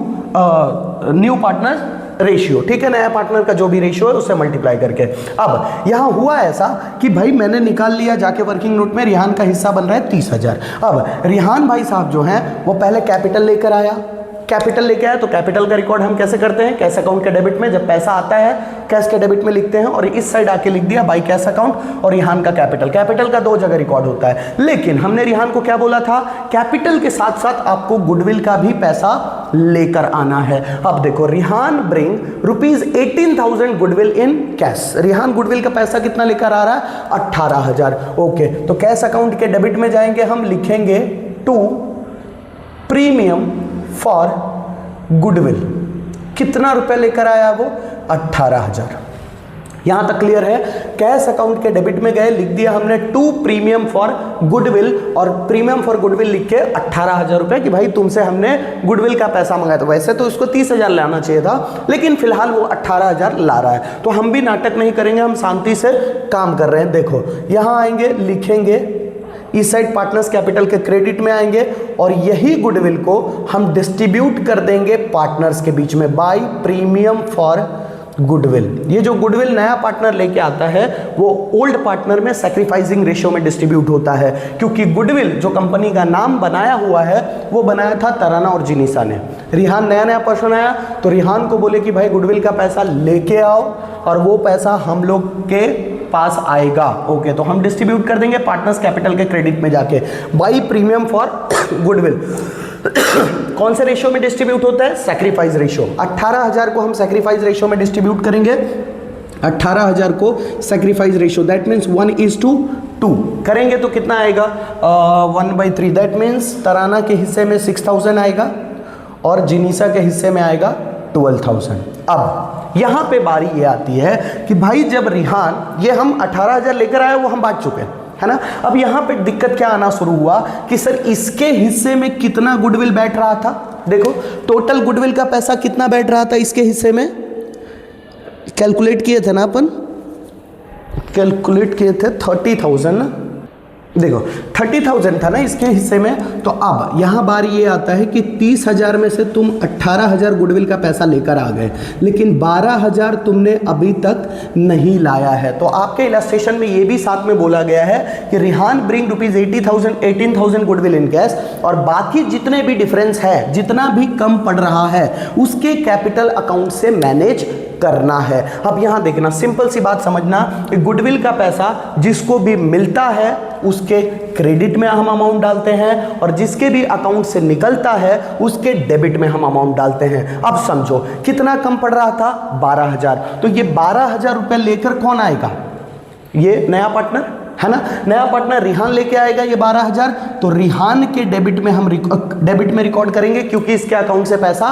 new partner ratio, ठीक है, नया पार्टनर का जो भी रेशियो है उससे मल्टीप्लाई करके। अब यहां हुआ ऐसा कि भाई मैंने निकाल लिया जाके वर्किंग नोट में, रिहान का हिस्सा बन रहा है 30,000। अब रिहान भाई साहब जो हैं वो पहले कैपिटल लेकर आया, तो कैपिटल का रिकॉर्ड हम कैसे करते हैं, कैश अकाउंट के डेबिट में, जब पैसा आता है कैश के डेबिट में लिखते हैं, और इस साइड आके लिख दिया बाई कैश अकाउंट, और रिहान का कैपिटल का 2 जगह रिकॉर्ड होता है। लेकिन हमने रिहान को क्या बोला था, कैपिटल के साथ साथ आपको गुडविल का भी पैसा लेकर आना है। अब देखो Rihan bring ₹18,000 goodwill in cash, Rihan goodwill का पैसा कितना लेकर आ रहा है 18,000, ओके। तो कैश अकाउंट के डेबिट में जाएंगे, हम लिखेंगे टू प्रीमियम फॉर गुडविल, कितना रुपए लेकर आया वो 18,000। यहां तक क्लियर है। कैश अकाउंट के डेबिट में गए, लिख दिया हमने टू प्रीमियम फॉर गुडविल, और प्रीमियम फॉर गुडविल लिख के 18,000 रुपए कि भाई तुमसे हमने गुडविल का पैसा मंगाया। तो वैसे तो उसको 30,000 लाना चाहिए था, लेकिन फिलहाल वो 18,000 ला रहा है। तो हम भी नाटक नहीं करेंगे, हम शांति से काम कर रहे हैं। देखो यहां आएंगे, लिखेंगे इस साइड पार्टनर्स कैपिटल के क्रेडिट में आएंगे, और यही गुडविल को हम डिस्ट्रीब्यूट कर देंगे पार्टनर्स के बीच में बाय प्रीमियम फॉर गुडविल। ये जो गुडविल नया पार्टनर लेके आता है वो ओल्ड पार्टनर में सैक्रिफाइसिंग रेशियो में डिस्ट्रीब्यूट होता है, क्योंकि गुडविल जो कंपनी का नाम बनाया हुआ है वो बनाया था तराना और जिनीसा ने। रिहान नया पर्सन आया तो रिहान को बोले कि भाई गुडविल का पैसा लेके आओ, और वो पैसा हम लोग के पास आएगा, ओके। तो हम डिस्ट्रीब्यूट कर देंगे पार्टनर्स कैपिटल के क्रेडिट में जाके बाई प्रीमियम फॉर गुडविल। कौन से रेशियो में डिस्ट्रीब्यूट होता है, सैक्रिफाइस रेशियो। 18,000 को हम सैक्रिफाइस रेशियो में डिस्ट्रीब्यूट करेंगे, 18,000 को सैक्रिफाइस रेशियो, दैट मीन्स 1:2 करेंगे तो कितना आएगा 1/3, दैट मीन्स तराना के हिस्से में 6,000 आएगा और जिनीसा के हिस्से में आएगा 12,000। अब यहां पे बारी ये आती है कि भाई जब रिहान, ये हम 18,000 लेकर आए वो हम बांट चुके हैं, है ना। अब यहां पे दिक्कत क्या आना शुरू हुआ कि सर इसके हिस्से में कितना गुडविल बैठ रहा था। देखो टोटल गुडविल का पैसा कितना बैठ रहा था इसके हिस्से में, कैलकुलेट किए थे ना अपन, कैलकुलेट किए थे 30,000 ना, देखो 30,000 था ना इसके हिस्से में, तो अब यहाँ बार ये आता है कि 30,000 में से तुम 18,000 गुडविल का पैसा लेकर आ गए, लेकिन 12,000 तुमने अभी तक नहीं लाया है। तो आपके इलस्ट्रेशन में ये भी साथ में बोला गया है कि Rihan bring rupees 18,000 goodwill in cash, और बाकी जितने भी डिफरेंस है, जितना भी कम पड़ रहा है, उसके कैपिटल अकाउंट से मैनेज करना है। अब यहां देखना, सिंपल सी बात समझना कि गुडविल का पैसा जिसको भी मिलता है उसके क्रेडिट में हम अमाउंट डालते हैं, और जिसके भी अकाउंट से निकलता है उसके डेबिट में हम अमाउंट डालते हैं। अब समझो कितना कम पड़ रहा था, 12,000। तो ये 12,000 रुपए लेकर कौन आएगा, ये नया पार्टनर है ना, नया पार्टनर रिहान लेके आएगा ये 12,000। तो रिहान के डेबिट में हम डेबिट में रिकॉर्ड करेंगे, क्योंकि इसके अकाउंट से पैसा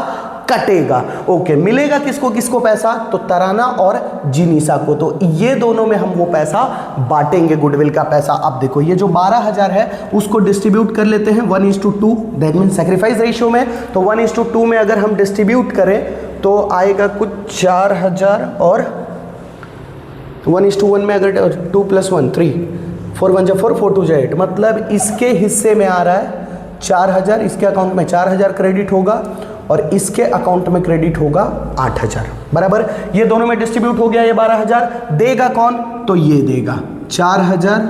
कटेगा। ओके, मिलेगा किसको किसको पैसा, तो तराना और जिनीसा को। तो ये दोनों में हम वो पैसा बांटेंगे, गुडविल का पैसा। अब देखो ये जो 12,000 है उसको डिस्ट्रीब्यूट कर लेते हैं 1:2, दैट मीन सेक्रीफाइस रेशियो में। तो 1:2 में अगर हम डिस्ट्रीब्यूट करें तो आएगा कुछ 4,000, और 1:1 में अगर 2 + 1 3, 4 1 4 4 2 8, मतलब इसके हिस्से में आ रहा है 4,000, इसके अकाउंट में 4,000 क्रेडिट होगा और इसके अकाउंट में क्रेडिट होगा 8,000, बराबर। ये दोनों में डिस्ट्रीब्यूट हो गया ये 12,000। देगा कौन, तो ये देगा 4,000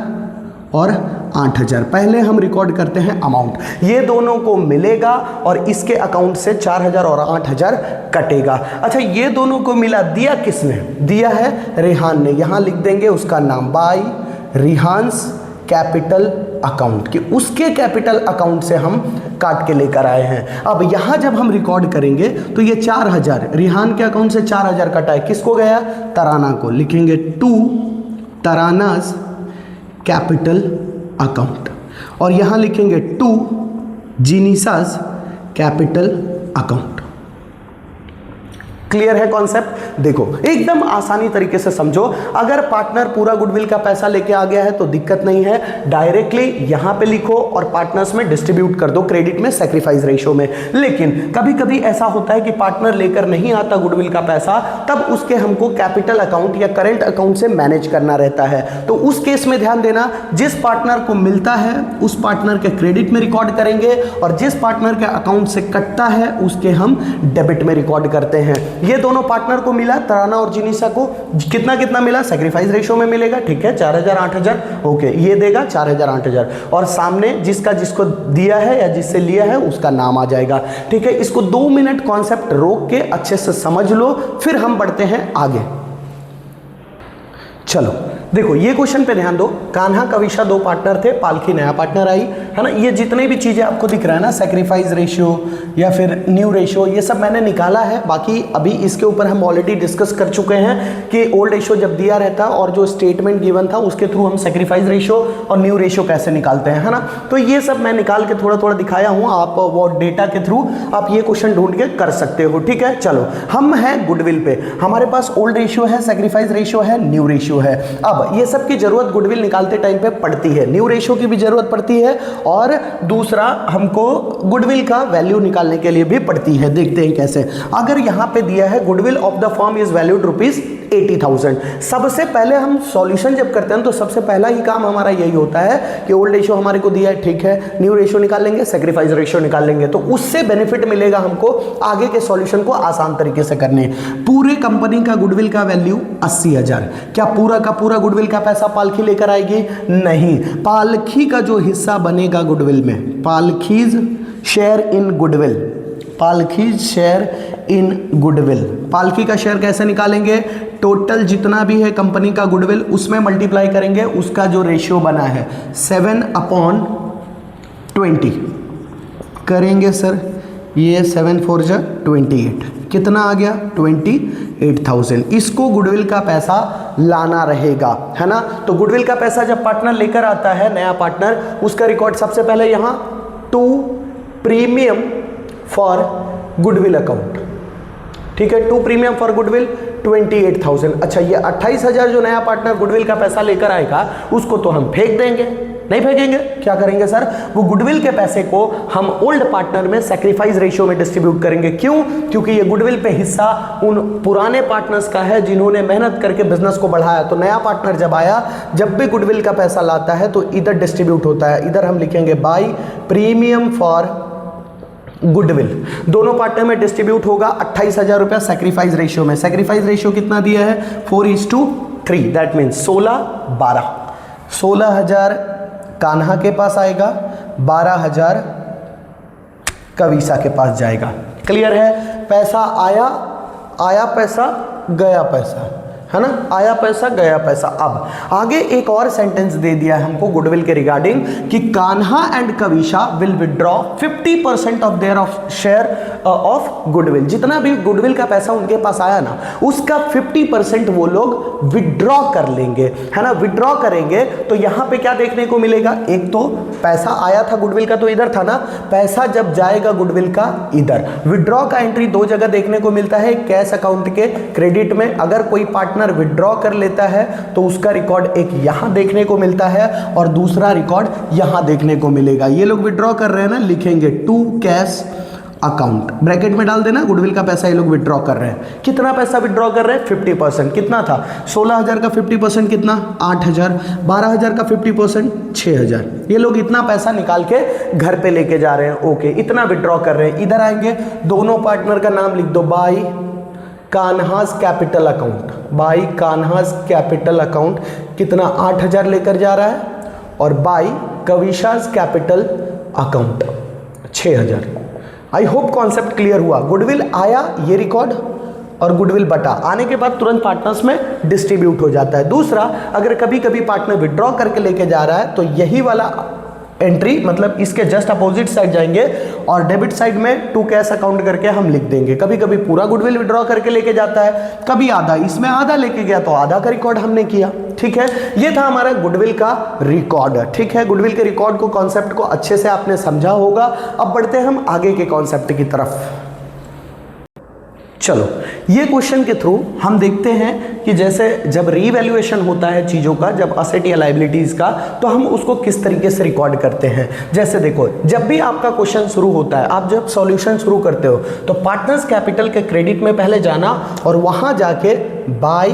और 8,000। पहले हम रिकॉर्ड करते हैं अमाउंट, ये दोनों को मिलेगा और इसके अकाउंट से 4,000 और 8,000 कटेगा। अच्छा, ये दोनों को मिला, दिया किसने, दिया है रिहान ने। यहां लिख देंगे उसका नाम, बाय रिहान्स कैपिटल अकाउंट, कि उसके कैपिटल अकाउंट से हम काट के लेकर आए हैं। अब यहां जब हम रिकॉर्ड करेंगे तो ये 4,000 रिहान के अकाउंट से 4,000 कटा है, किसको गया, तराना को। लिखेंगे टू तरानाज कैपिटल अकाउंट, और यहां लिखेंगे टू जिनीसाज कैपिटल अकाउंट। क्लियर है कॉन्सेप्ट, देखो एकदम आसानी तरीके से समझो। अगर पार्टनर पूरा गुडविल का पैसा लेके आ गया है तो दिक्कत नहीं है, डायरेक्टली यहां पे लिखो और पार्टनर्स में डिस्ट्रीब्यूट कर दो क्रेडिट में, सैक्रिफाइस रेशियो में। लेकिन कभी कभी ऐसा होता है कि पार्टनर लेकर नहीं आता गुडविल का पैसा, तब उसके हमको कैपिटल अकाउंट या करेंट अकाउंट से मैनेज करना रहता है। तो उस केस में ध्यान देना, जिस पार्टनर को मिलता है उस पार्टनर के क्रेडिट में रिकॉर्ड करेंगे, और जिस पार्टनर के अकाउंट से कटता है उसके हम डेबिट में रिकॉर्ड करते हैं। ये दोनों पार्टनर को मिला, तराना और जिनीसा को कितना कितना मिला, सैक्रिफाइस रेशियो में मिलेगा, ठीक है, 4,000 8,000। ओके, ये देगा 4,000 8,000, और सामने जिसका जिसको दिया है या जिससे लिया है उसका नाम आ जाएगा, ठीक है। इसको 2 मिनट कॉन्सेप्ट रोक के अच्छे से समझ लो, फिर हम बढ़ते हैं आगे। चलो देखो ये क्वेश्चन पे ध्यान दो, कान्हा कविशा 2 पार्टनर थे, पालकी नया पार्टनर आई, है ना। ये जितने भी चीजें आपको दिख रहा है ना, सैक्रिफाइस रेशियो या फिर न्यू रेशियो, ये सब मैंने निकाला है। बाकी अभी इसके ऊपर हम ऑलरेडी डिस्कस कर चुके हैं कि ओल्ड रेशियो जब दिया रहता और जो स्टेटमेंट गिवन था उसके थ्रू हम सैक्रिफाइस रेशियो और न्यू रेशियो कैसे निकालते हैं, है ना। तो ये सब मैं निकाल के थोड़ा थोड़ा दिखाया हूँ, आप वो डेटा के थ्रू आप ये क्वेश्चन ढूंढ के कर सकते हो, ठीक है। चलो हम हैं गुडविल पे, हमारे पास ओल्ड रेशियो है, सैक्रिफाइस रेशियो है, न्यू रेशियो है। अब ये सब की जरूरत गुडविल निकालते टाइम पे पड़ती है, न्यू रेशियो की भी जरूरत पड़ती है, और दूसरा हमको गुडविल का वैल्यू निकालने के लिए भी पड़ती है। देखते हैं कैसे। अगर यहां पे दिया है goodwill of the firm is valued ₹80,000, सबसे पहले हम सॉल्यूशन जब करते हैं तो सबसे पहला ही काम हमारा यही होता है कि ओल्ड रेशियो हमारे को दिया है, ठीक है, न्यू रेशियो निकाल लेंगे, सैक्रिफाइस रेशियो निकाल लेंगे, तो उससे बेनिफिट मिलेगा हमको आगे के सॉल्यूशन को आसान तरीके से करने। पूरे कंपनी का गुडविल का वैल्यू 80,000, क्या पूरा का पूरा गुडविल का पैसा पालकी लेकर आएगी? नहीं, पालकी का जो हिस्सा बनेगा गुडविल में, Palki's share in goodwill, Palki's share in goodwill, Palki का शेयर कैसे निकालेंगे? टोटल जितना भी है कंपनी का गुडविल उसमें मल्टीप्लाई करेंगे, उसका जो रेशियो बना है 7/20 करेंगे सर, ये 7 4 जा 28, कितना आ गया? 28,000। इसको गुडविल का पैसा लाना रहेगा, है ना। तो गुडविल का पैसा जब पार्टनर लेकर आता है, नया पार्टनर, उसका रिकॉर्ड सबसे पहले यहाँ 2 प्रीमियम फॉर गुडविल अकाउंट, ठीक है, 2 प्रीमियम फॉर गुडविल 28,000। अच्छा, ये 28,000 जो नया पार्टनर गुडविल का पैसा लेकर आएगा उसको तो हम फेंक देंगे, नहीं फेंकेंगे। क्या करेंगे सर, वो गुडविल के पैसे को हम ओल्ड पार्टनर में सैक्रिफाइस रेशियो में डिस्ट्रीब्यूट करेंगे। क्यों? क्योंकि ये गुडविल पे हिस्सा उन पुराने पार्टनर्स का है जिन्होंने मेहनत करके बिजनेस को बढ़ाया। तो नया पार्टनर जब आया, जब भी गुडविल का पैसा लाता है तो इधर डिस्ट्रीब्यूट होता है। इधर हम लिखेंगे बाय प्रीमियम फॉर गुडविल, दोनों पार्टनर में डिस्ट्रीब्यूट होगा 28,000 रुपया सैक्रिफाइस रेशियो में। सैक्रिफाइस रेशियो कितना दिया है? 4:3, दैट मीन्स 16-12। 16,000 कान्हा के पास आएगा, 12,000 कविसा के पास जाएगा। क्लियर है? पैसा आया पैसा गया पैसा, है ना, आया पैसा गया पैसा। अब आगे एक और सेंटेंस दे दिया है हमको गुडविल के रिगार्डिंग कि Kanha and Kavisha will withdraw 50% of their of share of goodwill. जितना भी गुडविल का पैसा उनके पास आया ना, उसका 50% वो लोग विड्रॉ कर लेंगे, है ना। विड्रॉ करेंगे तो यहां पे क्या देखने को मिलेगा? एक तो पैसा आया था गुडविल का तो इधर था ना, पैसा जब जाएगा गुडविल का इधर। विड्रॉ का एंट्री दो जगह देखने को मिलता है, कैश अकाउंट के क्रेडिट में। अगर कोई पार्टनर विड्रॉ कर लेता है तो उसका रिकॉर्ड एक यहां देखने को मिलता है और दूसरा रिकॉर्ड यहां देखने को मिलेगा। ये लोग विड्रॉ कर रहे हैं ना, लिखेंगे टू कैश अकाउंट, ब्रैकेट में डाल देना गुडविल का पैसा ये लोग विड्रॉ कर रहे हैं। कितना पैसा विड्रॉ कर रहे हैं? 50%। कितना था? 16,000 का 50% कितना? 8,000। 12,000 का 50% 6,000। ये लोग इतना पैसा निकाल के घर पे लेके जा रहे हैं। ओके, इतना विड्रॉ कर रहे हैं। इधर आएंगे, दोनों पार्टनर का नाम लिख दो, by Kanha's capital account. By Kanha's capital account कितना? 8,000 लेकर जा रहा है, और by Kavisha's capital account 6,000। I hope concept clear हुआ। गुडविल आया, ये रिकॉर्ड, और गुडविल बटा आने के बाद तुरंत पार्टनर्स में डिस्ट्रीब्यूट हो जाता है। दूसरा, अगर कभी कभी पार्टनर विड्रॉ करके लेके जा रहा है तो यही वाला एंट्री, मतलब इसके जस्ट अपोजिट साइड जाएंगे और डेबिट साइड में टू कैश अकाउंट करके हम लिख देंगे। कभी कभी पूरा गुडविल विड्रॉ करके लेके जाता है, कभी आधा, इसमें आधा लेके गया तो आधा का रिकॉर्ड हमने किया। ठीक है, ये था हमारा गुडविल का रिकॉर्ड। ठीक है, गुडविल के रिकॉर्ड को, कॉन्सेप्ट को अच्छे से आपने समझा होगा। अब बढ़ते हैं हम आगे के कॉन्सेप्ट की तरफ। चलो, ये क्वेश्चन के थ्रू हम देखते हैं कि जैसे जब रीवैल्यूएशन होता है चीज़ों का, जब असेट या लायबिलिटीज़ का, तो हम उसको किस तरीके से रिकॉर्ड करते हैं। जैसे देखो, जब भी आपका क्वेश्चन शुरू होता है, आप जब सॉल्यूशन शुरू करते हो तो पार्टनर्स कैपिटल के क्रेडिट में पहले जाना और वहाँ जाके बाय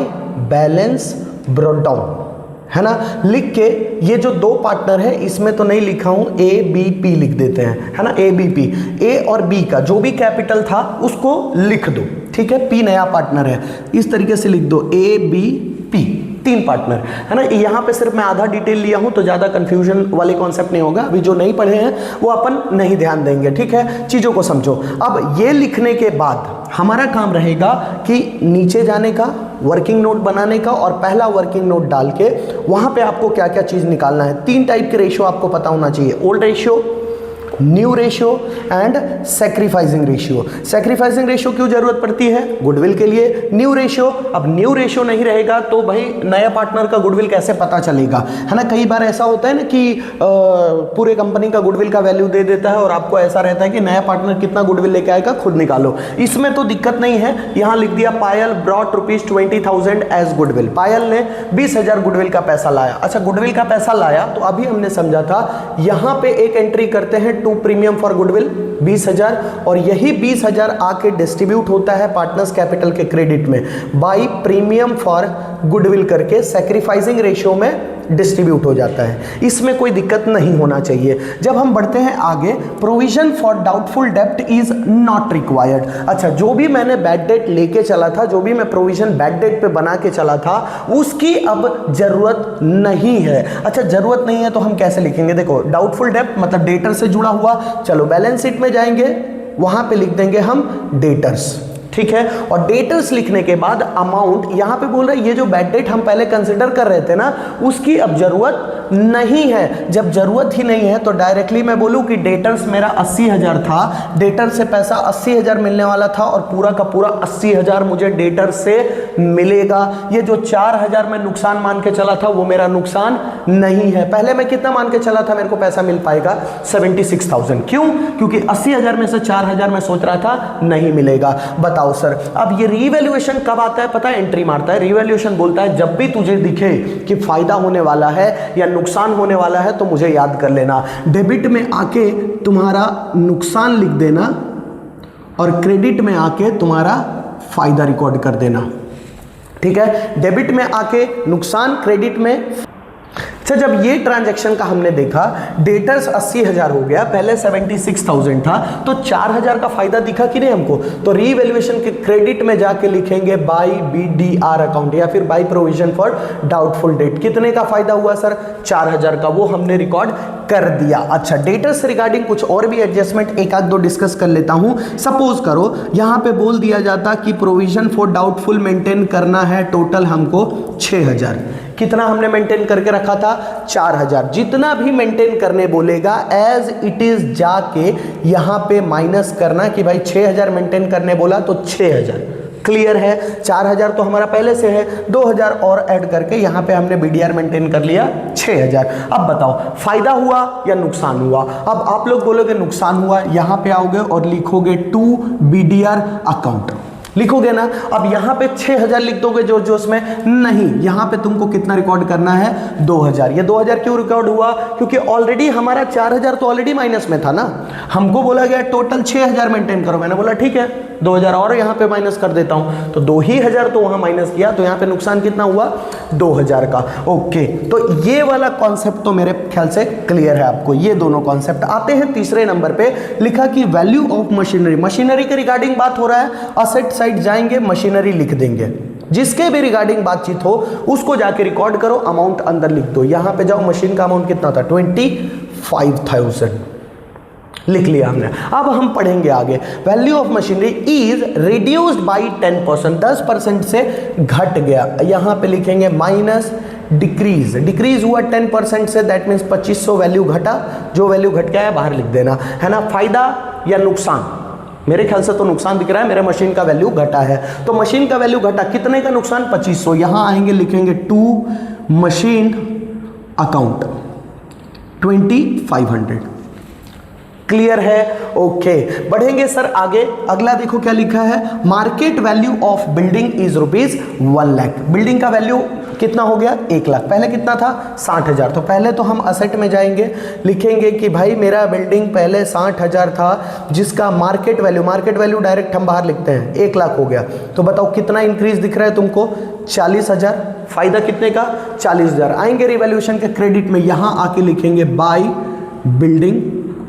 बैलेंस ब्रॉट डाउन, है ना, लिख के, ये जो दो पार्टनर है इसमें तो नहीं लिखा हूं, ABP लिख देते हैं, है ना, ABP, A और B का जो भी कैपिटल था उसको लिख दो। ठीक है, P नया पार्टनर है, इस तरीके से लिख दो ABP, 3 पार्टनर, है ना। यहाँ पे सिर्फ मैं आधा डिटेल लिया हूँ तो ज़्यादा कंफ्यूजन वाले कॉन्सेप्ट नहीं होगा। अभी जो नहीं पढ़े हैं वो अपन नहीं ध्यान देंगे। ठीक है, चीज़ों को समझो। अब ये लिखने के बाद हमारा काम रहेगा कि नीचे जाने का, वर्किंग नोट बनाने का, और पहला वर्किंग नोट डाल के वहाँ पे आपको क्या क्या चीज़ निकालना है। 3 टाइप के रेशियो आपको पता होना चाहिए, old ratio, new ratio and sacrificing ratio. Sacrificing ratio क्यों जरूरत पड़ती है? गुडविल के लिए। न्यू रेशियो, अब न्यू रेशियो नहीं रहेगा तो भाई नया पार्टनर का गुडविल कैसे पता चलेगा, है ना। कई बार ऐसा होता है ना कि पूरे कंपनी का गुडविल का वैल्यू दे देता है और आपको ऐसा रहता है कि नया पार्टनर कितना गुडविल लेके आएगा खुद निकालो। इसमें तो दिक्कत नहीं है, यहाँ लिख दिया पायल ब्रॉट ₹20,000 एज गुडविल। पायल ने 20,000 गुडविल का पैसा लाया। अच्छा, गुडविल का पैसा लाया तो अभी हमने समझा था यहाँ पे एक एंट्री करते हैं, टू प्रीमियम फॉर गुडविल 20,000, और यही 20,000 आके डिस्ट्रीब्यूट होता है पार्टनर्स कैपिटल के क्रेडिट में बाय प्रीमियम फॉर गुडविल करके सैक्रिफाइसिंग रेशियो में डिस्ट्रीब्यूट हो जाता है। इसमें कोई दिक्कत नहीं होना चाहिए। जब हम बढ़ते हैं आगे, प्रोविजन फॉर डाउटफुल डेब्ट इज नॉट रिक्वायर्ड। अच्छा, जो भी मैंने बैड डेट लेके चला था, जो भी मैं प्रोविजन बैड डेट पे बना के चला था, उसकी अब जरूरत नहीं है। अच्छा, जरूरत नहीं है तो हम कैसे लिखेंगे? देखो, डाउटफुल डेब्ट मतलब डेटर से जुड़ा हुआ। चलो, बैलेंस शीट में जाएंगे, वहां पे लिख देंगे हम डेटर्स। ठीक है, और डेटर्स लिखने के बाद अमाउंट, यहां पे बोल रहे हैं ये जो बैड डेट हम पहले कंसिडर कर रहे थे ना, उसकी अब जरूरत नहीं है। जब जरूरत ही नहीं है तो डायरेक्टली मैं बोलूं कि डेटर्स मेरा 80,000 था, डेटर से पैसा 80,000 मिलने वाला था और पूरा का पूरा 80,000 मुझे डेटर से मिलेगा। ये जो 4,000 मैं नुकसान मान के चला था वो मेरा नुकसान नहीं है। पहले मैं कितना मान के चला था मेरे को पैसा मिल पाएगा? 76,000। क्यों? क्योंकि 80,000 में से 4,000 मैं सोच रहा था नहीं मिलेगा। बताओ सर, अब ये रीवैल्यूएशन कब आता है? पता है, एंट्री मारता है। रीवैल्यूएशन बोलता है जब भी तुझे दिखे कि फायदा होने वाला है या नुकसान होने वाला है तो मुझे याद कर लेना। डेबिट में आके तुम्हारा नुकसान लिख देना और क्रेडिट में आके तुम्हारा फायदा रिकॉर्ड कर देना, ठीक है। डेबिट में आके नुकसान, क्रेडिट में। अच्छा, जब ये ट्रांजैक्शन का हमने देखा, डेटर्स 80,000 हो गया, पहले 76,000 था, तो 4,000 का फायदा दिखा कि नहीं हमको। तो रीवैल्यूएशन के क्रेडिट में जाके लिखेंगे बाय BDR अकाउंट या फिर by provision for doubtful debt. कितने का फायदा हुआ सर? 4,000 का, वो हमने रिकॉर्ड कर दिया। अच्छा, डेटर्स रिगार्डिंग कुछ और भी एडजस्टमेंट एक आध दो डिस्कस कर लेता हूं। सपोज करो यहां पे बोल दिया जाता कि प्रोविजन फॉर डाउटफुल मेंटेन करना है, टोटल हमको 6,000। कितना हमने मेंटेन करके रखा था? 4,000। जितना भी मेंटेन करने बोलेगा एज इट इज जाके यहां पे माइनस करना कि भाई 6,000 मेंटेन करने बोला तो 6,000। क्लियर है? 4,000 तो हमारा पहले से है, 2,000 और ऐड करके यहां पे हमने BDR मेंटेन कर लिया 6,000। अब बताओ फायदा हुआ या नुकसान हुआ? अब आप लोग बोलोगे नुकसान हुआ, यहां पे आओगे और लिखोगे टू BDR अकाउंट, लिखोगे ना। अब यहां पे 6,000 लिख दोगे जोश जोश में? नहीं, यहां पे तुमको कितना रिकॉर्ड करना है? 2,000। ये 2,000 क्यों रिकॉर्ड हुआ? क्योंकि ऑलरेडी हमारा 4,000 तो ऑलरेडी माइनस में था ना। हमको बोला गया टोटल 6,000 मेंटेन करो, मैंने बोला ठीक है 2,000 और यहां पे माइनस कर देता हूं, तो 2,000 तो वहां माइनस किया, तो यहां पे नुकसान कितना हुआ? 2,000 का। ओके, तो ये वाला कॉन्सेप्ट तो मेरे ख्याल से क्लियर है आपको। ये दोनों कॉन्सेप्ट आते हैं तीसरे नंबर पे। लिखा कि वैल्यू ऑफ मशीनरी, मशीनरी के रिगार्डिंग बात हो रहा है, असेट साइड जाएंगे मशीनरी लिख देंगे। जिसके भी रिगार्डिंग बातचीत हो उसको जाके रिकॉर्ड करो, अमाउंट अंदर लिख दो। यहां पे जाओ, मशीन का अमाउंट कितना था? 25,000 लिख लिया हमने। अब हम पढ़ेंगे आगे। Value of machinery is reduced by 10%, 10% से घट गया। यहां पे लिखेंगे माइनस डिक्रीज, डिक्रीज हुआ 10% से, दैट मीन्स 2500 वैल्यू घटा। जो वैल्यू घट गया है बाहर लिख देना, है ना। फायदा या नुकसान? मेरे ख्याल से तो नुकसान दिख रहा है, मेरे मशीन का वैल्यू घटा है, तो मशीन का वैल्यू घटा, कितने का नुकसान? 2500। यहां आएंगे लिखेंगे टू मशीन अकाउंट 2500। क्लियर है? ओके, बढ़ेंगे सर आगे। अगला देखो क्या लिखा है, market value of building is ₹1 lakh. Building का वैल्यू कितना हो गया? 1 लाख। पहले कितना था? 60,000। तो पहले तो हम असेट में जाएंगे, लिखेंगे कि भाई मेरा बिल्डिंग पहले 60,000 था, जिसका मार्केट वैल्यू डायरेक्ट हम बाहर लिखते हैं 1 लाख हो गया। तो बताओ कितना इंक्रीज दिख रहा है तुमको? 40,000। फायदा कितने का? 40,000। आएंगे रिवैल्यूएशन के क्रेडिट में, यहां आके लिखेंगे बाय बिल्डिंग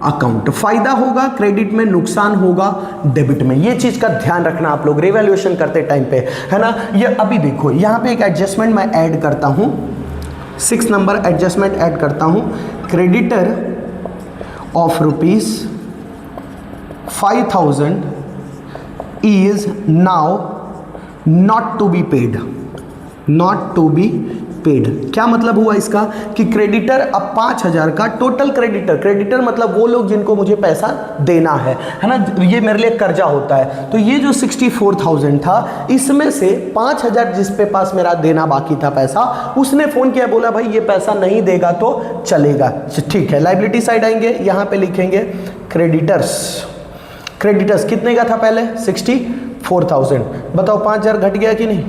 अकाउंट। फायदा होगा क्रेडिट में, नुकसान होगा डेबिट में। ये चीज का ध्यान रखना आप लोग रिवैल्यूएशन करते टाइम पे, है ना। ये अभी देखो यहां पे एक एडजस्टमेंट मैं ऐड करता हूं, 6 नंबर एडजस्टमेंट ऐड करता हूं। Creditor of ₹5,000 is now not to be paid, not to be paid. क्या मतलब हुआ इसका कि क्रेडिटर अब 5,000 का टोटल क्रेडिटर मतलब वो लोग जिनको मुझे पैसा देना है ना। ये मेरे लिए कर्जा होता है, तो ये जो 64,000 था, इसमें से 5,000 जिस पे पास मेरा देना बाकी था पैसा, उसने फोन किया, बोला भाई ये पैसा नहीं देगा तो चलेगा। ठीक है, लायबिलिटी साइड आएंगे, यहां पे लिखेंगे क्रेडिटर्स कितने का था पहले? 64,000। बताओ 5,000 घट गया कि नहीं?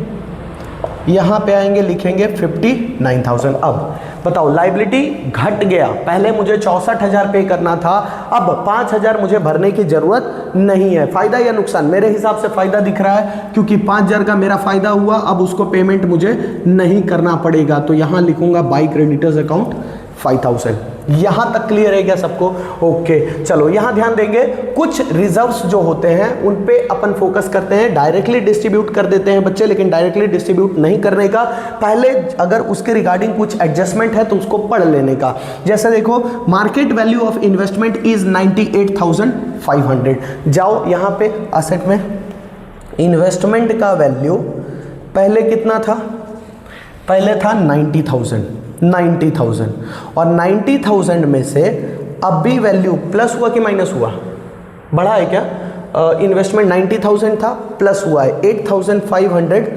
यहां पे आएंगे लिखेंगे 59,000। अब बताओ लायबिलिटी घट गया, पहले मुझे 64,000 पे करना था, अब 5,000 मुझे भरने की जरूरत नहीं है। फायदा या नुकसान? मेरे हिसाब से फायदा दिख रहा है, क्योंकि 5,000 का मेरा फायदा हुआ, अब उसको पेमेंट मुझे नहीं करना पड़ेगा। तो यहां लिखूंगा बाय क्रेडिटर्स अकाउंट 5,000। यहां तक क्लियर है क्या सबको? ओके, चलो यहां ध्यान देंगे। कुछ रिजर्व्स जो होते हैं उन पे अपन फोकस करते हैं, डायरेक्टली डिस्ट्रीब्यूट कर देते हैं बच्चे, लेकिन डायरेक्टली डिस्ट्रीब्यूट नहीं करने का, पहले अगर उसके रिगार्डिंग कुछ एडजस्टमेंट है तो उसको पढ़ लेने का। जैसे देखो, market value of investment is 98,500। जाओ यहां पे असेट में, इन्वेस्टमेंट का वैल्यू पहले कितना था? पहले था 90,000 और 90,000 में से अब भी वैल्यू प्लस हुआ कि माइनस हुआ? बढ़ा है क्या? इन्वेस्टमेंट 90,000 था, प्लस हुआ है 8,500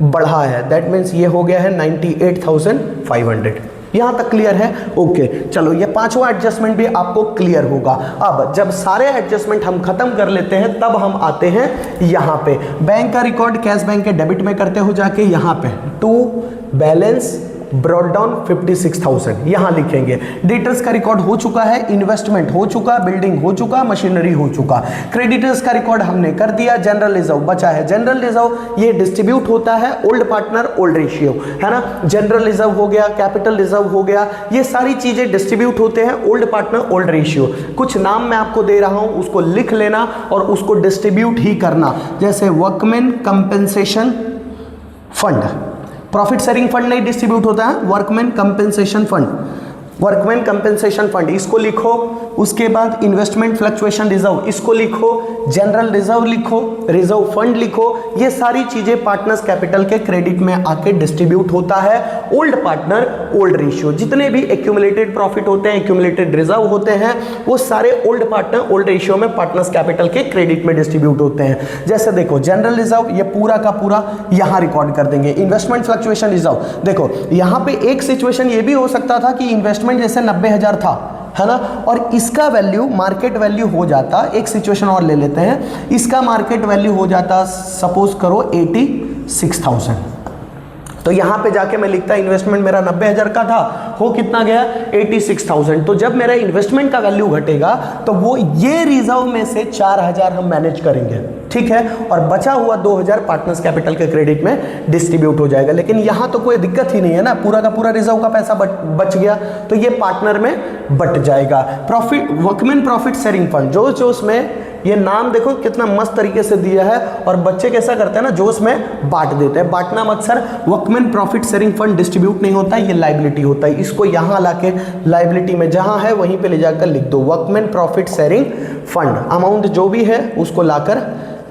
बढ़ा है, दैट मीन्स ये हो गया है 98,500। यहां तक क्लियर है? ओके, चलो ये पांचवा एडजस्टमेंट भी आपको क्लियर होगा। अब जब सारे एडजस्टमेंट हम खत्म कर लेते हैं तब हम आते हैं यहां पे, बैंक का रिकॉर्ड कैश बैंक के डेबिट में करते हो जाके, यहां पे टू बैलेंस ब्रॉट डाउन 56,000 यहां लिखेंगे। डेटर्स का रिकॉर्ड हो चुका है, इन्वेस्टमेंट हो चुका, बिल्डिंग हो चुका, मशीनरी हो चुका, क्रेडिटर्स का रिकॉर्ड हमने कर दिया, जनरल रिजर्व बचा है। जनरल रिजर्व ये डिस्ट्रीब्यूट होता है ओल्ड पार्टनर ओल्ड रेशियो, है ना। जनरल रिजर्व हो गया, कैपिटल रिजर्व हो गया, ये सारी चीजें डिस्ट्रीब्यूट होते हैं ओल्ड पार्टनर ओल्ड रेशियो। कुछ नाम मैं आपको दे रहा हूं, उसको लिख लेना और उसको डिस्ट्रीब्यूट ही करना। जैसे workman compensation fund, profit sharing fund नहीं डिस्ट्रीब्यूट होता है, workman compensation fund, workman compensation fund इसको लिखो। उसके बाद इन्वेस्टमेंट फ्लक्चुएशन रिजर्व इसको लिखो, जनरल रिजर्व लिखो, रिजर्व फंड लिखो। ये सारी चीजें पार्टनर्स कैपिटल के क्रेडिट में आके डिस्ट्रीब्यूट होता है ओल्ड पार्टनर ओल्ड रेशियो। जितने भी एक्यूमुलेटेड प्रॉफिट होते हैं, एक्यूमुलेटेड रिजर्व होते हैं, वो सारे ओल्ड पार्टनर ओल्ड रेशियो में पार्टनर्स कैपिटल के क्रेडिट में डिस्ट्रीब्यूट होते हैं। जैसे देखो जनरल रिजर्व ये पूरा का पूरा यहां रिकॉर्ड कर देंगे। इन्वेस्टमेंट फ्लक्चुएशन रिजर्व देखो यहां पे एक सिचुएशन ये भी हो सकता था कि इन्वेस्टमेंट जैसे 90,000 था, है ना, और इसका वैल्यू मार्केट वैल्यू हो जाता, एक सिचुएशन और ले लेते हैं, इसका मार्केट वैल्यू हो जाता सपोज करो 86,000। तो यहां पे जाके मैं लिखता इन्वेस्टमेंट मेरा 90,000 का था, हो कितना गया 86,000। तो जब मेरा इन्वेस्टमेंट का वैल्यू घटेगा तो वो ये रिजर्व में से 4,000 हम मैनेज करेंगे, ठीक है, और बचा हुआ 2,000 पार्टनर्स कैपिटल के क्रेडिट में डिस्ट्रीब्यूट हो जाएगा। लेकिन यहां तो कोई दिक्कत ही नहीं है ना, पूरा का पूरा रिजर्व का पैसा बच गया तो ये पार्टनर में बट जाएगा। Profit workman profit sharing fund, जोश में ये नाम देखो कितना मस्त तरीके से दिया है, और बच्चे कैसा करते हैं ना जोश में बांट देते हैं। बांटना मत sir, workman profit sharing fund distribute नहीं होता है, ये लाइबिलिटी होता है। इसको यहां लाके लाइबिलिटी में जहां है वहीं पे ले जाकर लिख दो workman profit sharing fund, amount जो भी है उसको लाकर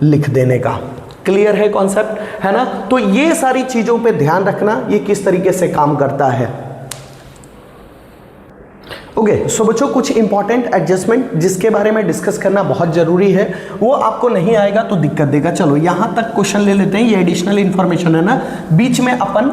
लिख देने का। क्लियर है कॉन्सेप्ट, है ना। तो ये सारी चीजों पे ध्यान रखना, ये किस तरीके से काम करता है। ओके, सो बच्चों कुछ इंपॉर्टेंट एडजस्टमेंट जिसके बारे में डिस्कस करना बहुत जरूरी है, वो आपको नहीं आएगा तो दिक्कत देगा। चलो यहां तक क्वेश्चन ले लेते हैं, ये एडिशनल इंफॉर्मेशन है ना, बीच में अपन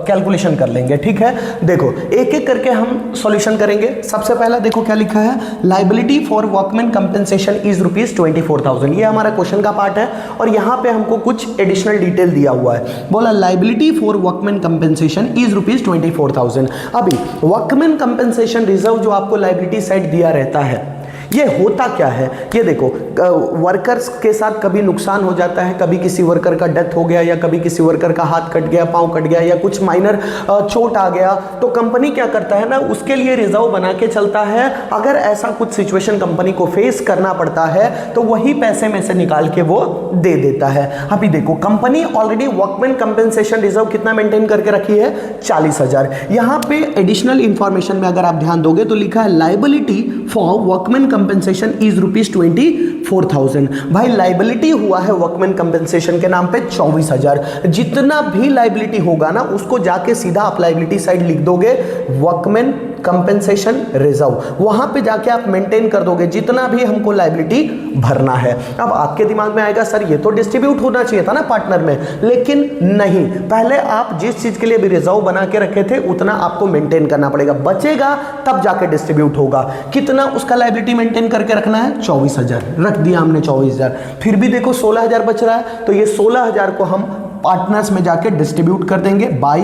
कैलकुलेशन कर लेंगे, ठीक है। देखो एक एक करके हम सॉल्यूशन करेंगे। सबसे पहला देखो क्या लिखा है, liability for workman compensation is ₹24,000। ये हमारा क्वेश्चन का पार्ट है और यहां पे हमको कुछ एडिशनल डिटेल दिया हुआ है। बोला liability for workman compensation is ₹24,000। अभी वर्कमैन कंपेंसेशन रिजर्व जो आपको लायबिलिटी साइड दिया रहता है, ये होता क्या है, ये देखो वर्कर्स के साथ कभी नुकसान हो जाता है, कभी किसी वर्कर का डेथ हो गया या कभी किसी वर्कर का हाथ कट गया, पांव कट गया या कुछ माइनर चोट आ गया, तो कंपनी क्या करता है ना, उसके लिए रिजर्व बना के चलता है। अगर ऐसा कुछ सिचुएशन कंपनी को फेस करना पड़ता है तो वही पैसे में से निकाल के वो दे देता है। अभी देखो company already workman compensation reserve कितना मेंटेन करके रखी है, 40,000। यहां पे एडिशनल इंफॉर्मेशन में अगर आप ध्यान दोगे तो लिखा है liability for workman compensation is ₹24,000। भाई लाइबिलिटी हुआ है वर्कमैन कंपेंसेशन के नाम पे 24,000। जितना भी लाइबिलिटी होगा ना उसको जाके सीधा आप लाइबिलिटी साइड लिख दोगे वर्कमैन कंपेंसेशन रिजर्व, वहां पे जाके आप मेंटेन कर दोगे जितना भी हमको लाइबिलिटी भरना है। अब आपके दिमाग में आएगा सर ये तो डिस्ट्रीब्यूट होना चाहिए था ना पार्टनर में, लेकिन नहीं, पहले आप जिस चीज के लिए भी रिजर्व बना के रखे थे उतना आपको मेंटेन करना पड़ेगा, बचेगा तब जाके डिस्ट्रीब्यूट होगा। कितना उसका लाइबिलिटी मेंटेन करके रखना है, 24,000 रख दिया हमने 24,000। फिर भी देखो 16,000 बच रहा है, तो ये 16,000 को हम पार्टनर्स में जाके डिस्ट्रीब्यूट कर देंगे बाय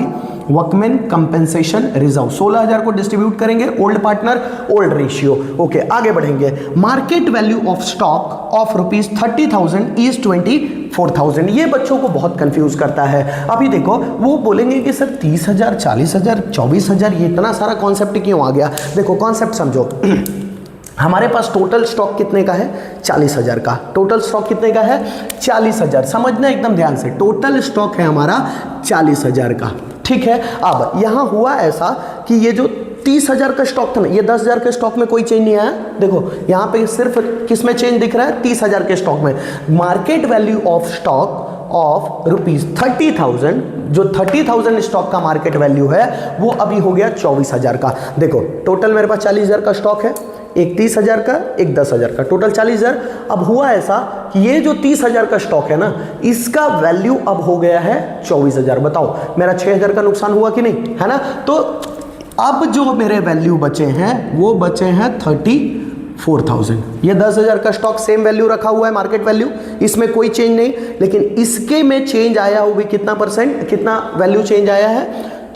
वर्कमैन कंपेंसेशन रिजर्व। 16,000 को डिस्ट्रीब्यूट करेंगे old partner old ratio. Okay आगे बढ़ेंगे। Market value of stock of ₹30,000 is 24,000। ये बच्चों को बहुत कंफ्यूज करता है। अभी देखो वो बोलेंगे कि सर 30,000 40,000 24,000 ये इतना सारा कॉन्सेप्ट क्यों आ गया। देखो कॉन्सेप्ट समझो, हमारे पास टोटल स्टॉक कितने का है, 40,000 का। टोटल स्टॉक कितने का है, 40,000। समझना एकदम ध्यान से, टोटल स्टॉक है हमारा 40,000 का, ठीक है। अब यहां हुआ ऐसा कि ये जो 30,000 का स्टॉक था ना, ये 10,000 के स्टॉक में कोई चेंज नहीं आया। देखो यहां पे सिर्फ किस में चेंज दिख रहा है, 30,000 के स्टॉक में। Market value of stock of ₹30,000, जो 30,000 स्टॉक का मार्केट वैल्यू है वो अभी हो गया 24,000 का। देखो टोटल मेरे पास 40,000 का स्टॉक है, एक 30,000 का एक 10,000 का, टोटल 40,000। अब हुआ ऐसा कि ये जो 30,000 का स्टॉक है ना, इसका वैल्यू अब हो गया है 24,000। बताओ मेरा 6,000 का नुकसान हुआ कि नहीं, है ना। तो अब जो मेरे वैल्यू बचे हैं वो बचे हैं 34,000। ये 10,000 का स्टॉक सेम वैल्यू रखा हुआ है मार्केट वैल्यू, इसमें कोई चेंज नहीं, लेकिन इसके में चेंज आया हुआ कितना परसेंट, कितना वैल्यू चेंज आया है,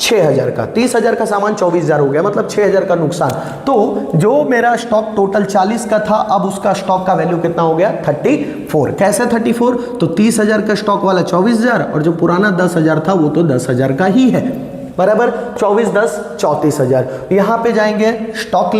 6,000 का, 30,000 का सामान 24,000 हो गया, मतलब 6,000 का नुकसान। तो जो मेरा स्टॉक टोटल 40 का था, अब उसका स्टॉक का वैल्यू कितना हो गया 34। कैसे 34? तो 30,000 का स्टॉक वाला 24,000 और जो पुराना 10,000 था वो तो 10,000 का ही है, बराबर। 24 10 34,000। यहाँ पे जाएंगे, स्टॉक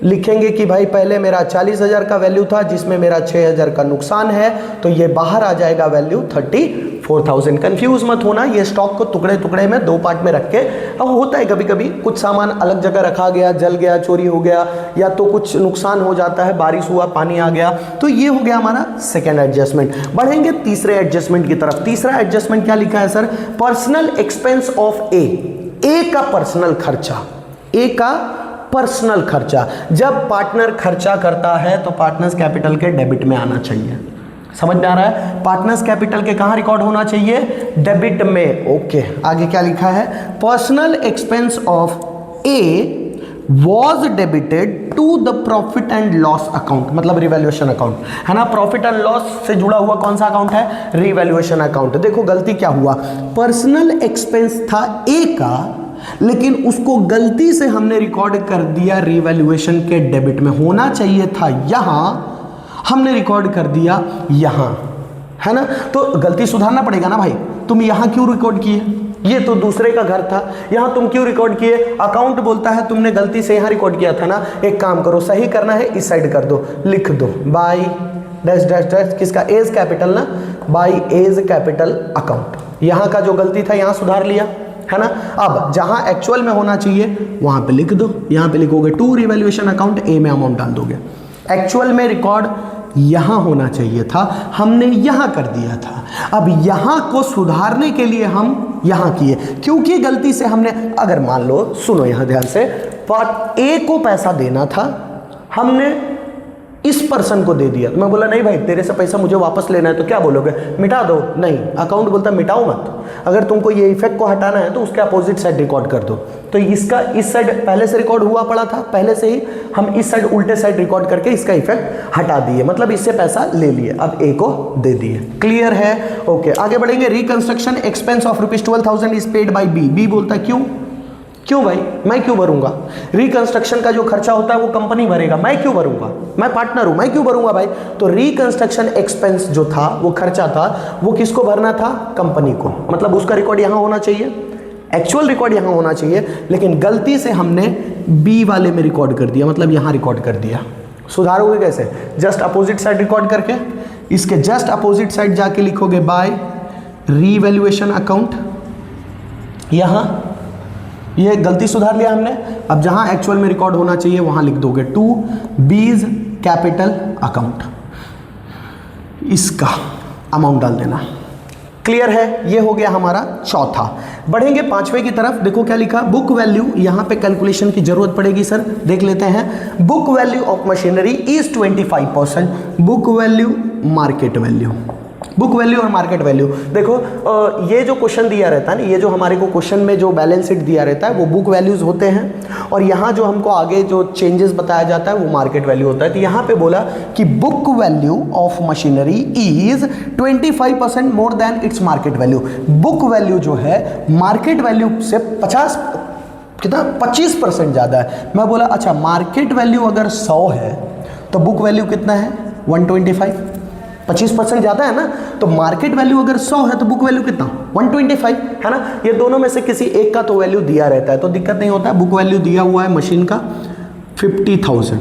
लिखेंगे कि भाई पहले मेरा 40,000 का वैल्यू था जिसमें मेरा 6,000 का नुकसान है, तो ये बाहर आ जाएगा वैल्यू 34,000। कंफ्यूज मत होना, ये स्टॉक को टुकड़े टुकड़े में 2 पार्ट में रख के, अब होता है कभी कभी कुछ सामान अलग जगह रखा गया, जल गया, चोरी हो गया, या तो कुछ नुकसान हो जाता है, बारिश हुआ, पानी आ गया, तो ये हो गया हमारा सेकेंड एडजस्टमेंट। बढ़ेंगे तीसरे एडजस्टमेंट की तरफ। तीसरा एडजस्टमेंट क्या लिखा है सर? पर्सनल एक्सपेंस ऑफ ए का पर्सनल खर्चा, ए का पर्सनल खर्चा। जब पार्टनर खर्चा करता है तो पार्टनर्स कैपिटल के डेबिट में आना चाहिए। समझ में आ रहा है? पार्टनर्स कैपिटल के कहां रिकॉर्ड होना चाहिए? डेबिट में। ओके, आगे क्या लिखा है? Personal expense of A was debited to the profit and loss account, मतलब रिवैल्यूएशन अकाउंट है ना। प्रॉफिट एंड लॉस से जुड़ा हुआ कौन सा अकाउंट है? Revaluation account. देखो गलती क्या हुआ, पर्सनल एक्सपेंस था ए का, लेकिन उसको गलती से हमने रिकॉर्ड कर दिया रिवैल्यूएशन के डेबिट में। होना चाहिए था यहां, हमने रिकॉर्ड कर दिया यहां, है ना। तो गलती सुधारना पड़ेगा ना भाई। तुम यहां क्यों रिकॉर्ड किए? ये तो दूसरे का घर था, यहां तुम क्यों रिकॉर्ड किए? अकाउंट बोलता है तुमने गलती से यहां रिकॉर्ड किया था ना। एक काम करो, सही करना है इस साइड कर दो, लिख दो बाय डैश डैश डैश, किसका? एज कैपिटल ना, बाय एज कैपिटल अकाउंट। यहां का जो गलती था यहां सुधार लिया, है ना। अब जहां एक्चुअल में होना चाहिए वहां पे लिख दो, यहां पे लिखोगे टू रिवैल्यूएशन अकाउंट, ए में अमाउंट डाल दोगे। एक्चुअल में रिकॉर्ड यहां होना चाहिए था, हमने यहां कर दिया था। अब यहां को सुधारने के लिए हम यहां किए, क्योंकि गलती से हमने, अगर मान लो, सुनो यहां ध्यान से, पार्ट ए को पैसा देना था, हमने इस पर्सन को दे दिया। तो मैं बोला नहीं भाई तेरे से पैसा मुझे वापस लेना है, तो क्या बोलोगे? मिटा दो। नहीं, अकाउंट बोलता मिटाओ मत, अगर तुमको ये इफेक्ट को हटाना है तो उसके अपोजिट साइड रिकॉर्ड कर दो। तो इसका इस साइड पहले से रिकॉर्ड हुआ पड़ा था, पहले से ही हम इस साइड उल्टे साइड रिकॉर्ड करके इसका इफेक्ट हटा दिए, मतलब इससे पैसा ले लिए, अब ए को दे दिए। क्लियर है? ओके, आगे बढ़ेंगे। Reconstruction expense of ₹12,000 is paid by B. B बोलता है क्यों भाई, मैं क्यों भरूंगा? रिकंस्ट्रक्शन का जो खर्चा होता है वो कंपनी भरेगा, मैं क्यों भरूंगा? मैं पार्टनर हूं, मैं क्यों भरूंगा भाई? तो रिकंस्ट्रक्शन एक्सपेंस जो था, वो खर्चा था, वो किसको भरना था? कंपनी को। मतलब उसका रिकॉर्ड यहां होना चाहिए, एक्चुअल रिकॉर्ड यहां होना चाहिए, लेकिन गलती से हमने बी वाले में रिकॉर्ड कर दिया, मतलब यहां रिकॉर्ड कर दिया। सुधारोगे कैसे? जस्ट अपोजिट साइड रिकॉर्ड करके, इसके जस्ट अपोजिट साइड जाके लिखोगे बाय रीवैल्यूएशन अकाउंट। यहां ये गलती सुधार लिया हमने। अब जहां एक्चुअल में रिकॉर्ड होना चाहिए वहां लिख दोगे टू बीज कैपिटल अकाउंट, इसका अमाउंट डाल देना। क्लियर है? ये हो गया हमारा चौथा। बढ़ेंगे पांचवे की तरफ। देखो क्या लिखा, बुक वैल्यू। यहां पे कैलकुलेशन की जरूरत पड़ेगी सर, देख लेते हैं। Book value of machinery is 25%। Book value, market value, book value और मार्केट वैल्यू। देखो ये जो क्वेश्चन दिया रहता है ना, ये जो हमारे को क्वेश्चन में जो बैलेंस शीट दिया रहता है वो बुक वैल्यूज होते हैं, और यहाँ जो हमको आगे जो चेंजेस बताया जाता है वो मार्केट वैल्यू होता है। तो यहाँ पे बोला कि book value of machinery is 25% more than its market value. Book value जो है मार्केट वैल्यू से 25% ज़्यादा है। मैं बोला अच्छा मार्केट वैल्यू अगर 100 है तो बुक वैल्यू कितना है? 125, 25% ज़्यादा है ना। तो मार्केट वैल्यू अगर 100 है तो बुक वैल्यू कितना? 125, है ना। ये दोनों में से किसी एक का तो वैल्यू दिया रहता है, तो दिक्कत नहीं होता है। बुक वैल्यू दिया हुआ है मशीन का 50,000,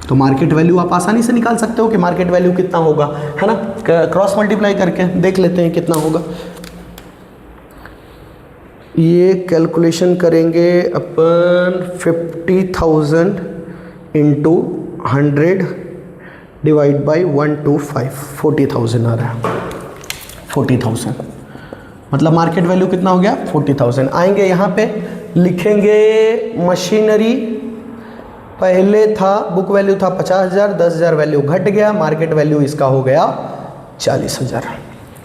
तो मार्केट वैल्यू आप आसानी से निकाल सकते हो कि मार्केट वैल्यू कितना होगा, है ना। क्रॉस मल्टीप्लाई करके देख लेते हैं कितना होगा। ये कैलकुलेशन करेंगे अपन 50,000 इंटू 100 डिवाइड बाई 125, 40,000 आ रहा है। 40,000 मतलब मार्केट वैल्यू कितना हो गया? 40,000। आएंगे यहाँ पे लिखेंगे मशीनरी, पहले था बुक वैल्यू था 50,000, 10,000 वैल्यू घट गया, मार्केट वैल्यू इसका हो गया 40,000।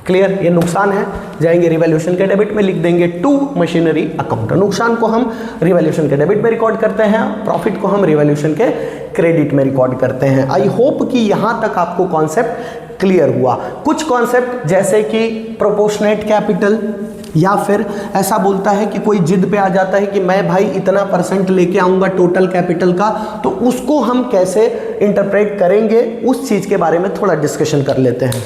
क्लियर? ये नुकसान है, जाएंगे रिवैल्यूएशन के डेबिट में, लिख देंगे टू मशीनरी अकाउंट। नुकसान को हम रिवैल्यूएशन के डेबिट में रिकॉर्ड करते हैं, प्रॉफिट को हम रिवैल्यूएशन के क्रेडिट में रिकॉर्ड करते हैं। आई होप कि यहां तक आपको कॉन्सेप्ट क्लियर हुआ। कुछ कॉन्सेप्ट जैसे कि प्रोपोर्शनेट कैपिटल, या फिर ऐसा बोलता है कि कोई जिद पे आ जाता है कि मैं भाई इतना % लेके आऊँगा टोटल कैपिटल का, तो उसको हम कैसे इंटरप्रेट करेंगे उस चीज़ के बारे में थोड़ा डिस्कशन कर लेते हैं।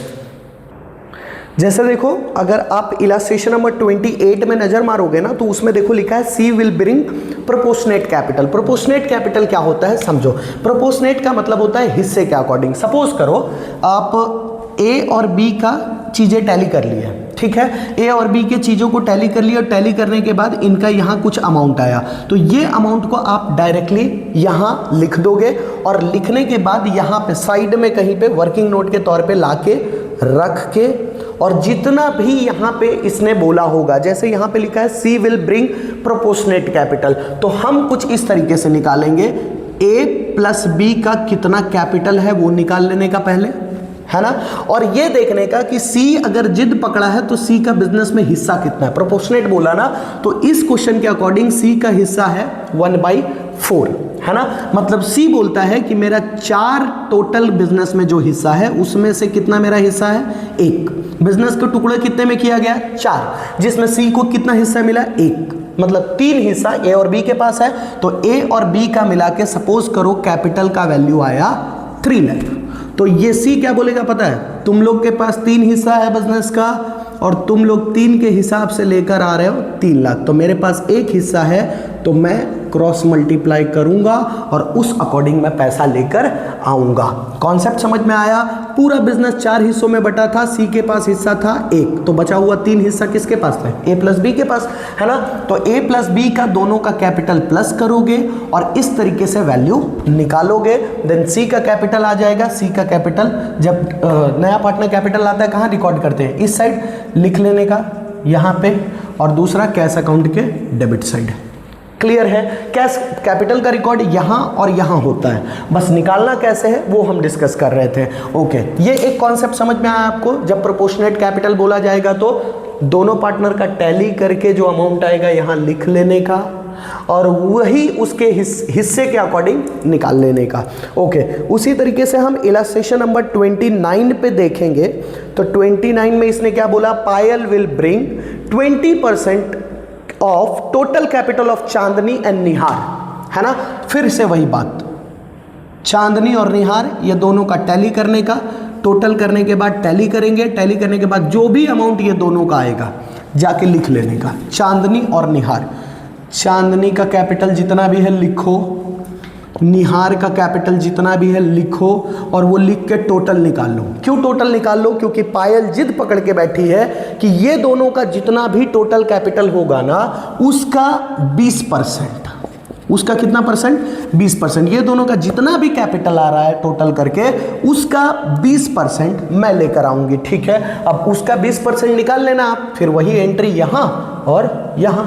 जैसे देखो, अगर आप इलास्ट्रेशन नंबर 28 में नज़र मारोगे ना, तो उसमें देखो लिखा है she will bring proportionate capital. Proportionate capital क्या होता है समझो। प्रोपोर्शनेट का मतलब होता है हिस्से के अकॉर्डिंग। सपोज करो आप ए और बी का चीज़ें टैली कर लिया, ठीक है, ए और बी के चीज़ों को टैली कर लिया और टैली करने के बाद इनका यहाँ कुछ अमाउंट आया, तो ये अमाउंट को आप डायरेक्टली यहाँ लिख दोगे और लिखने के बाद यहाँ पे साइड में कहीं पे वर्किंग नोट के तौर पे लाके रख के, और जितना भी यहाँ पे इसने बोला होगा, जैसे यहाँ पे लिखा है she will bring proportionate capital, तो हम कुछ इस तरीके से निकालेंगे, ए प्लस बी का कितना कैपिटल है वो निकाल लेने का पहले, है ना, और ये देखने का कि सी अगर जिद पकड़ा है तो सी का बिजनेस में हिस्सा कितना है। प्रोपोर्शनेट बोला ना, तो इस क्वेश्चन के अकॉर्डिंग सी का हिस्सा है 1/4, है ना, मतलब सी बोलता है कि मेरा 4 टोटल बिजनेस में जो हिस्सा है उसमें से कितना मेरा हिस्सा है, 1। बिजनेस के टुकड़े कितने में किया गया, 4, जिसमें सी को कितना हिस्सा मिला, 1, मतलब 3 हिस्सा ए और बी के पास है। तो ए और बी का मिला के सपोज करो कैपिटल का वैल्यू आया 3 लाख, तो ये सी क्या बोलेगा पता है, तुम लोग के पास 3 हिस्सा है बिजनेस का और तुम लोग 3 के हिसाब से लेकर आ रहे हो 3 लाख, तो मेरे पास 1 हिस्सा है, तो मैं क्रॉस मल्टीप्लाई करूंगा और उस अकॉर्डिंग मैं पैसा लेकर आऊंगा। कॉन्सेप्ट समझ में आया। पूरा बिजनेस 4 हिस्सों में बटा था, सी के पास हिस्सा था 1, तो बचा हुआ 3 हिस्सा किसके पास था, ए प्लस बी के पास, है ना, तो ए प्लस बी का दोनों का कैपिटल प्लस करोगे और इस तरीके से वैल्यू निकालोगे, देन सी का कैपिटल आ जाएगा। सी का कैपिटल जब नया पार्टनर कैपिटल आता है कहाँ रिकॉर्ड करते हैं, इस साइड लिख लेने का यहाँ पे, और दूसरा कैश अकाउंट के डेबिट साइड। क्लियर है, कैश कैपिटल का रिकॉर्ड यहाँ और यहाँ होता है, बस निकालना कैसे है वो हम डिस्कस कर रहे थे। ओके, ये एक कॉन्सेप्ट समझ में आया आपको। जब प्रोपोर्शनेट कैपिटल बोला जाएगा तो दोनों पार्टनर का टैली करके जो अमाउंट आएगा यहाँ लिख लेने का और वही उसके हिस्से के अकॉर्डिंग निकाल लेने का। ओके, उसी तरीके से हम इलास्ट्रेशन नंबर 29 पे देखेंगे, तो 29 में इसने क्या बोला, Payal will bring 20% of total capital of Chandni and Nihar, है ना, फिर से वही बात, चांदनी और निहार ये दोनों का टैली करने का, टोटल करने के बाद टैली करेंगे, टैली करने के बाद जो भी अमाउंट ये दोनों का आएगा जाके लिख लेने का, चांदनी और निहार। चांदनी का कैपिटल जितना भी है लिखो, निहार का कैपिटल जितना भी है लिखो, और वो लिख के टोटल निकाल लो। क्यों टोटल निकाल लो, क्योंकि पायल जिद पकड़ के बैठी है कि ये दोनों का जितना भी टोटल कैपिटल होगा ना उसका 20%, उसका कितना परसेंट, 20%, ये दोनों का जितना भी कैपिटल आ रहा है टोटल करके उसका 20% मैं लेकर आऊंगी, ठीक है। अब उसका 20% निकाल लेना आप, फिर वही एंट्री यहाँ और यहाँ,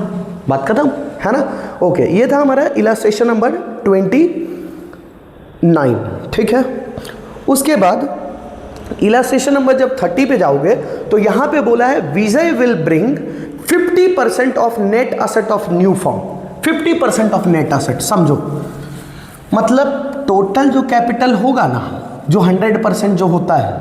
बात खत्म, है ना। ओके, ये था हमारा इलास्ट्रेशन नंबर 29, ठीक है। उसके बाद इलास्ट्रेशन नंबर जब 30 पे जाओगे तो यहाँ पे बोला है Vijay will bring 50% of net asset of new firm. 50% of net asset समझो, मतलब टोटल जो कैपिटल होगा ना, जो 100% जो होता है,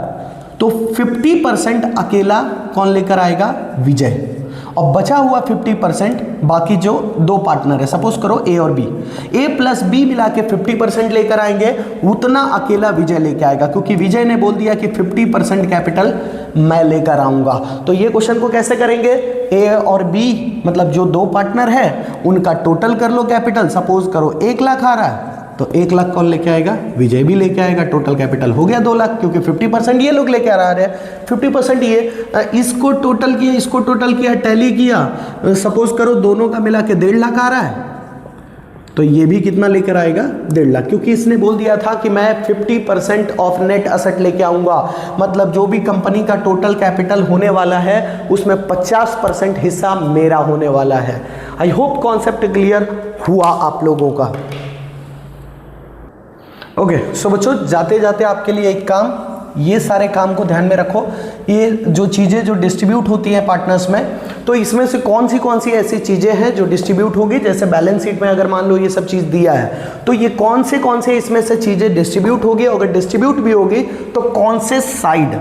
तो 50% अकेला कौन लेकर आएगा, विजय, और बचा हुआ 50% बाकी जो दो पार्टनर है, सपोज करो ए और बी, ए प्लस बी मिला के 50% लेकर आएंगे, उतना अकेला विजय लेकर आएगा, क्योंकि विजय ने बोल दिया कि 50% कैपिटल मैं लेकर आऊंगा। तो ये क्वेश्चन को कैसे करेंगे, ए और बी मतलब जो दो पार्टनर है उनका टोटल कर लो कैपिटल, सपोज करो 1 लाख आ रहा है, तो 1 लाख कौन लेके आएगा, विजय भी लेके आएगा, टोटल कैपिटल हो गया 2 लाख, क्योंकि 50% ये लोग लेके आ रहे हैं, 50% ये, इसको टोटल किया, इसको टोटल किया, टैली किया, सपोज करो दोनों का मिला के 1.5 लाख आ रहा है, तो ये भी कितना लेकर आएगा, 1.5 लाख, क्योंकि इसने बोल दिया था कि मैं 50% ऑफ नेट असेट लेके आऊंगा, मतलब जो भी कंपनी का टोटल कैपिटल होने वाला है उसमें 50% हिस्सा मेरा होने वाला है। आई होप कॉन्सेप्ट क्लियर हुआ आप लोगों का। ओके, सो बच्चों जाते जाते आपके लिए एक काम, ये सारे काम को ध्यान में रखो, ये जो चीज़ें जो डिस्ट्रीब्यूट होती हैं पार्टनर्स में, तो इसमें से कौन सी ऐसी चीज़ें हैं जो डिस्ट्रीब्यूट होगी, जैसे बैलेंस शीट में अगर मान लो ये सब चीज़ दिया है, तो ये कौन से इसमें से चीज़ें डिस्ट्रीब्यूट होगी, अगर डिस्ट्रीब्यूट भी होगी तो कौन से साइड,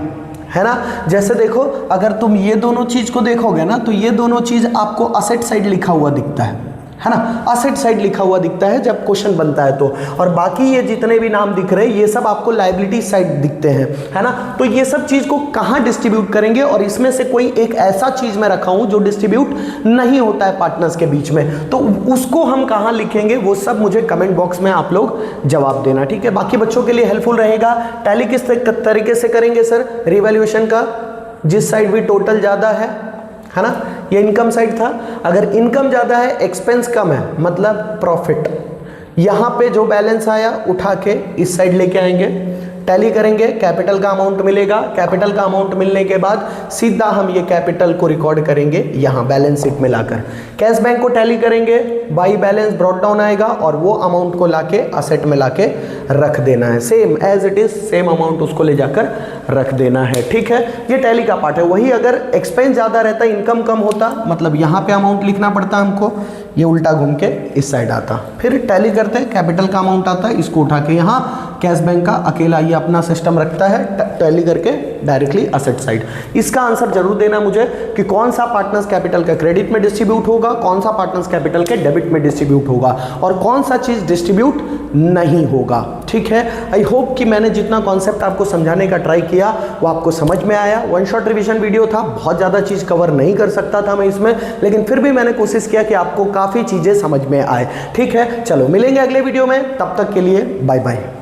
है ना। जैसे देखो अगर तुम ये दोनों चीज को देखोगे ना तो ये दोनों चीज आपको असेट साइड लिखा हुआ दिखता है ना, असेट साइड लिखा हुआ दिखता है जब क्वेश्चन बनता है तो, और बाकी ये जितने भी नाम दिख रहे हैं ये सब आपको लायबिलिटी साइड दिखते हैं, है ना। तो ये सब चीज को कहां डिस्ट्रीब्यूट करेंगे, और इसमें से कोई एक ऐसा चीज मैं रखा हूं जो डिस्ट्रीब्यूट नहीं होता है पार्टनर्स के बीच में, तो उसको हम कहां लिखेंगे वो सब मुझे कमेंट बॉक्स में आप लोग जवाब देना, ठीक है। बाकी बच्चों के लिए हेल्पफुल रहेगा। टैली किस तरीके से करेंगे सर, रिवैल्यूएशन का जिस साइड भी टोटल ज्यादा है ना, ये इनकम साइड था, अगर इनकम ज्यादा है एक्सपेंस कम है मतलब प्रॉफिट, यहां पे जो बैलेंस आया उठा के इस साइड लेके आएंगे, टैली करेंगे, कैपिटल का अमाउंट मिलेगा, कैपिटल का अमाउंट मिलने के बाद सीधा हम ये कैपिटल को रिकॉर्ड करेंगे यहां बैलेंस शीट में लाकर, कैश बैंक को टैली करेंगे, बाई बैलेंस ब्रॉट डाउन आएगा और वो अमाउंट को लाके असेट में लाके रख देना है, same as it is same amount उसको ले जाकर रख देना है, ठीक है। ये टैली का पार्ट है। वही अगर एक्सपेंस ज्यादा रहता, इनकम कम होता, मतलब यहाँ पे अमाउंट लिखना पड़ता हमको, ये उल्टा घूम के इस साइड आता, फिर टैली करते हैं, कैपिटल का अमाउंट आता है, इसको उठा के यहाँ कैश बैंक का अकेला ये अपना सिस्टम रखता है, टैली करके डायरेक्टली असेट साइड। इसका आंसर जरूर देना मुझे कि कौन सा पार्टनर्स कैपिटल का क्रेडिट में डिस्ट्रीब्यूट होगा, कौन सा पार्टनर्स कैपिटल के डेबिट में डिस्ट्रीब्यूट होगा, और कौन सा चीज डिस्ट्रीब्यूट नहीं होगा, ठीक है। आई होप कि मैंने जितना कॉन्सेप्ट आपको समझाने का ट्राई किया वो आपको समझ में आया। वन शॉट रिवीजन वीडियो था, बहुत ज़्यादा चीज़ कवर नहीं कर सकता था मैं इसमें, लेकिन फिर भी मैंने कोशिश किया कि आपको काफ़ी चीज़ें समझ में आए, ठीक है। चलो मिलेंगे अगले वीडियो में, तब तक के लिए बाय बाय।